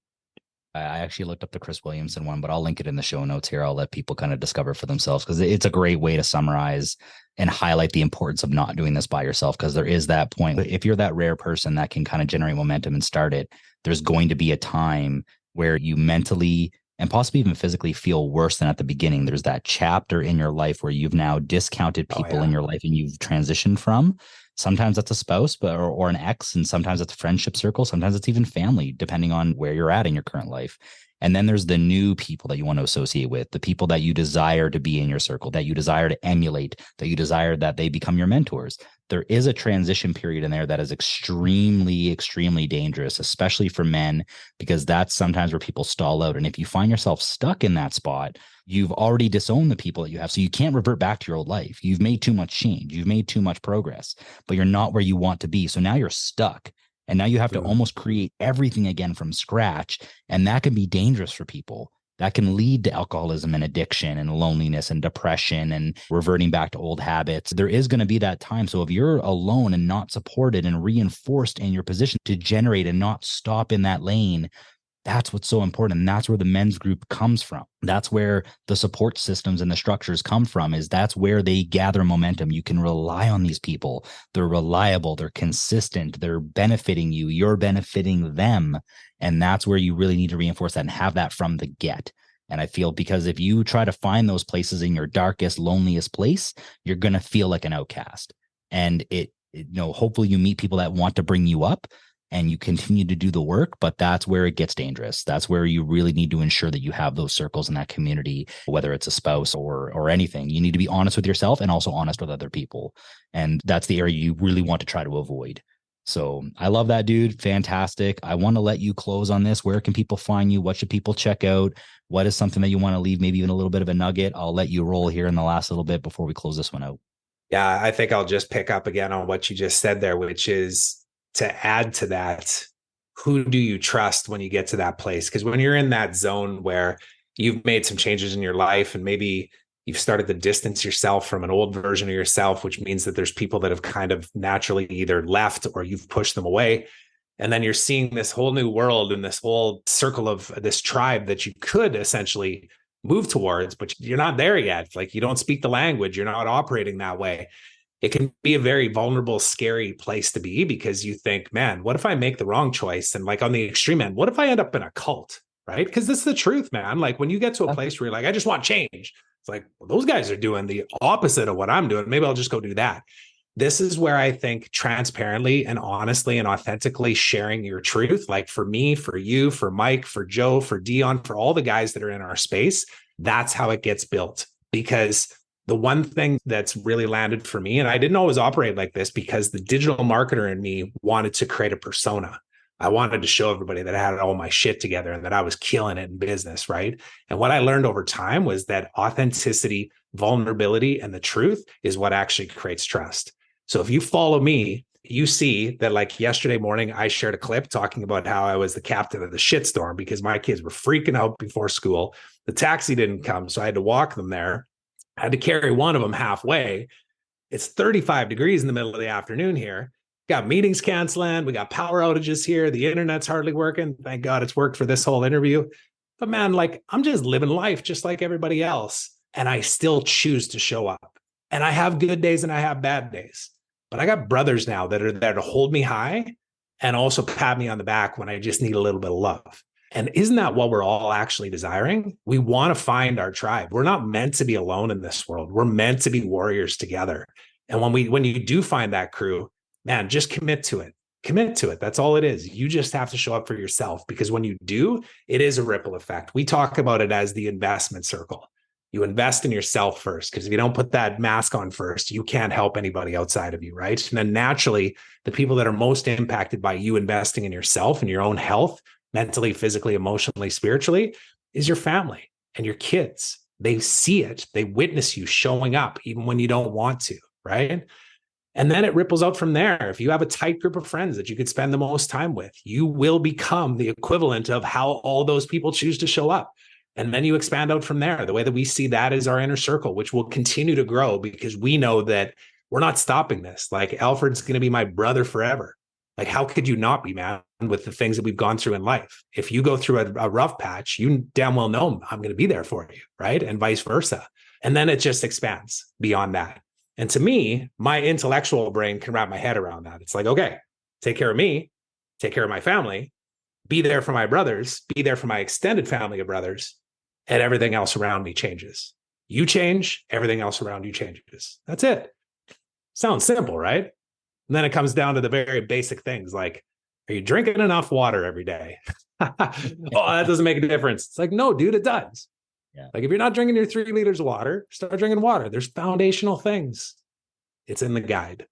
I actually looked up the Chris Williamson one, but I'll link it in the show notes here. I'll let people kind of discover for themselves, because it's a great way to summarize and highlight the importance of not doing this by yourself. Because there is that point. If you're that rare person that can kind of generate momentum and start it, there's going to be a time where you mentally and possibly even physically feel worse than at the beginning. There's that chapter in your life where you've now discounted people in your life and you've transitioned from. Sometimes that's a spouse, or an ex, and sometimes it's a friendship circle. Sometimes it's even family, depending on where you're at in your current life. And then there's the new people that you want to associate with, the people that you desire to be in your circle, that you desire to emulate, that you desire that they become your mentors. There is a transition period in there that is extremely, extremely dangerous, especially for men, because that's sometimes where people stall out. And if you find yourself stuck in that spot, you've already disowned the people that you have. So you can't revert back to your old life. You've made too much change. You've made too much progress, but you're not where you want to be. So now you're stuck. And now you have to almost create everything again from scratch. And that can be dangerous for people. That can lead to alcoholism and addiction and loneliness and depression and reverting back to old habits. There is going to be that time. So if you're alone and not supported and reinforced in your position to generate and not stop in that lane, that's what's so important. And that's where the men's group comes from. That's where the support systems and the structures come from, is that's where they gather momentum. You can rely on these people. They're reliable. They're consistent. They're benefiting you. You're benefiting them. And that's where you really need to reinforce that and have that from the get. And I feel, because if you try to find those places in your darkest, loneliest place, you're going to feel like an outcast. And hopefully you meet people that want to bring you up. and you continue to do the work, but that's where it gets dangerous. That's where you really need to ensure that you have those circles in that community, whether it's a spouse or anything. You need to be honest with yourself and also honest with other people. And that's the area you really want to try to avoid. So I love that, dude. Fantastic. I want to let you close on this. Where can people find you? What should people check out? What is something that you want to leave, maybe even a little bit of a nugget? I'll let you roll here in the last little bit before we close this one out. Yeah, I think I'll just pick up again on what you just said there, which is to add to that, who do you trust when you get to that place? Because when you're in that zone where you've made some changes in your life and maybe you've started to distance yourself from an old version of yourself, which means that there's people that have kind of naturally either left or you've pushed them away. And then you're seeing this whole new world and this whole circle of this tribe that you could essentially move towards, but you're not there yet. Like, you don't speak the language. You're not operating that way. It can be a very vulnerable, scary place to be, because you think, man, what if I make the wrong choice? And like on the extreme end, what if I end up in a cult, right? Because this is the truth, man. Like when you get to a place where you're like, I just want change. It's like, well, those guys are doing the opposite of what I'm doing. Maybe I'll just go do that. This is where I think transparently and honestly and authentically sharing your truth, like for me, for you, for Mike, for Joe, for Dion, for all the guys that are in our space, that's how it gets built. Because the one thing that's really landed for me, and I didn't always operate like this because the digital marketer in me wanted to create a persona. I wanted to show everybody that I had all my shit together and that I was killing it in business, right? And what I learned over time was that authenticity, vulnerability, and the truth is what actually creates trust. So if you follow me, you see that like yesterday morning, I shared a clip talking about how I was the captain of the shitstorm because my kids were freaking out before school. The taxi didn't come, so I had to walk them there. I had to carry one of them halfway. It's 35 degrees in the middle of the afternoon here. Got meetings canceling. We got power outages here. The internet's hardly working. Thank God it's worked for this whole interview. But man, like I'm just living life just like everybody else. And I still choose to show up. And I have good days and I have bad days. But I got brothers now that are there to hold me high and also pat me on the back when I just need a little bit of love. And isn't that what we're all actually desiring? We want to find our tribe. We're not meant to be alone in this world. We're meant to be warriors together. And when you do find that crew, man, just commit to it. Commit to it. That's all it is. You just have to show up for yourself, because when you do, it is a ripple effect. We talk about it as the investment circle. You invest in yourself first, because if you don't put that mask on first, you can't help anybody outside of you, right? And then naturally, the people that are most impacted by you investing in yourself and your own health, mentally, physically, emotionally, spiritually, is your family and your kids. They see it. They witness you showing up even when you don't want to, right? And then it ripples out from there. If you have a tight group of friends that you could spend the most time with, you will become the equivalent of how all those people choose to show up. And then you expand out from there. The way that we see that is our inner circle, which will continue to grow because we know that we're not stopping this. Like Alfred's going to be my brother forever. Like, how could you not be, man, with the things that we've gone through in life? If you go through a rough patch, you damn well know I'm going to be there for you, right? And vice versa. And then it just expands beyond that. And to me, my intellectual brain can wrap my head around that. It's like, okay, take care of me, take care of my family, be there for my brothers, be there for my extended family of brothers, and everything else around me changes. You change, everything else around you changes. That's it. Sounds simple, right? And then it comes down to the very basic things like, are you drinking enough water every day? Oh, that doesn't make a difference. It's like, no, dude, it does. Yeah. Like if you're not drinking your 3 liters of water, start drinking water. There's foundational things. It's in the guide.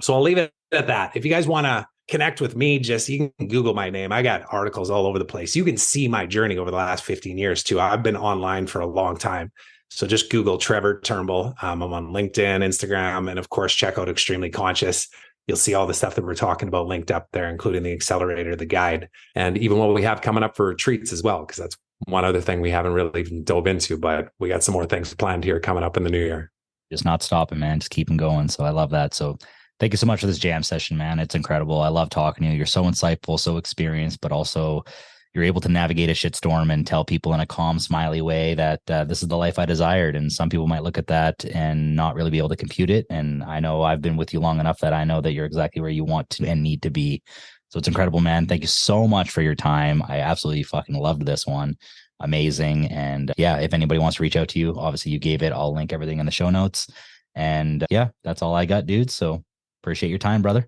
So I'll leave it at that. If you guys want to connect with me, just you can Google my name. I got articles all over the place. You can see my journey over the last 15 years too. I've been online for a long time. So just Google Trevor Turnbull. I'm on LinkedIn, Instagram, and of course, check out Extremely Conscious. You'll see all the stuff that we're talking about linked up there, including the accelerator, the guide, and even what we have coming up for retreats as well, because that's one other thing we haven't really even dove into, but we got some more things planned here coming up in the new year. Just not stopping, man. Just keeping going. So I love that. So thank you so much for this jam session, man. It's incredible. I love talking to you. You're so insightful, so experienced, but also you're able to navigate a shitstorm and tell people in a calm, smiley way that this is the life I desired. And some people might look at that and not really be able to compute it. And I know I've been with you long enough that I know that you're exactly where you want to and need to be. So it's incredible, man. Thank you so much for your time. I absolutely fucking loved this one. Amazing. And yeah, if anybody wants to reach out to you, obviously you gave it. I'll link everything in the show notes. And yeah, that's all I got, dude. So appreciate your time, brother.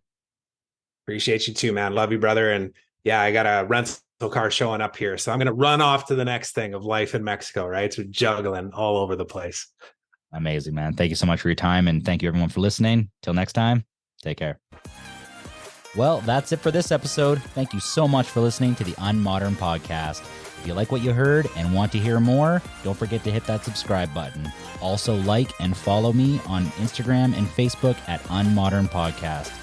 Appreciate you too, man. Love you, brother. And yeah, I got a rental car showing up here. So I'm going to run off to the next thing of life in Mexico, right? So juggling all over the place. Amazing, man. Thank you so much for your time. And thank you everyone for listening. Till next time, take care. Well, that's it for this episode. Thank you so much for listening to the Unmodern Podcast. If you like what you heard and want to hear more, don't forget to hit that subscribe button. Also like and follow me on Instagram and Facebook at Unmodern Podcast.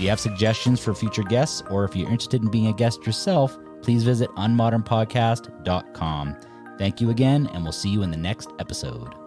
Do you have suggestions for future guests, or if you're interested in being a guest yourself, please visit unmodernpodcast.com. Thank you again, and we'll see you in the next episode.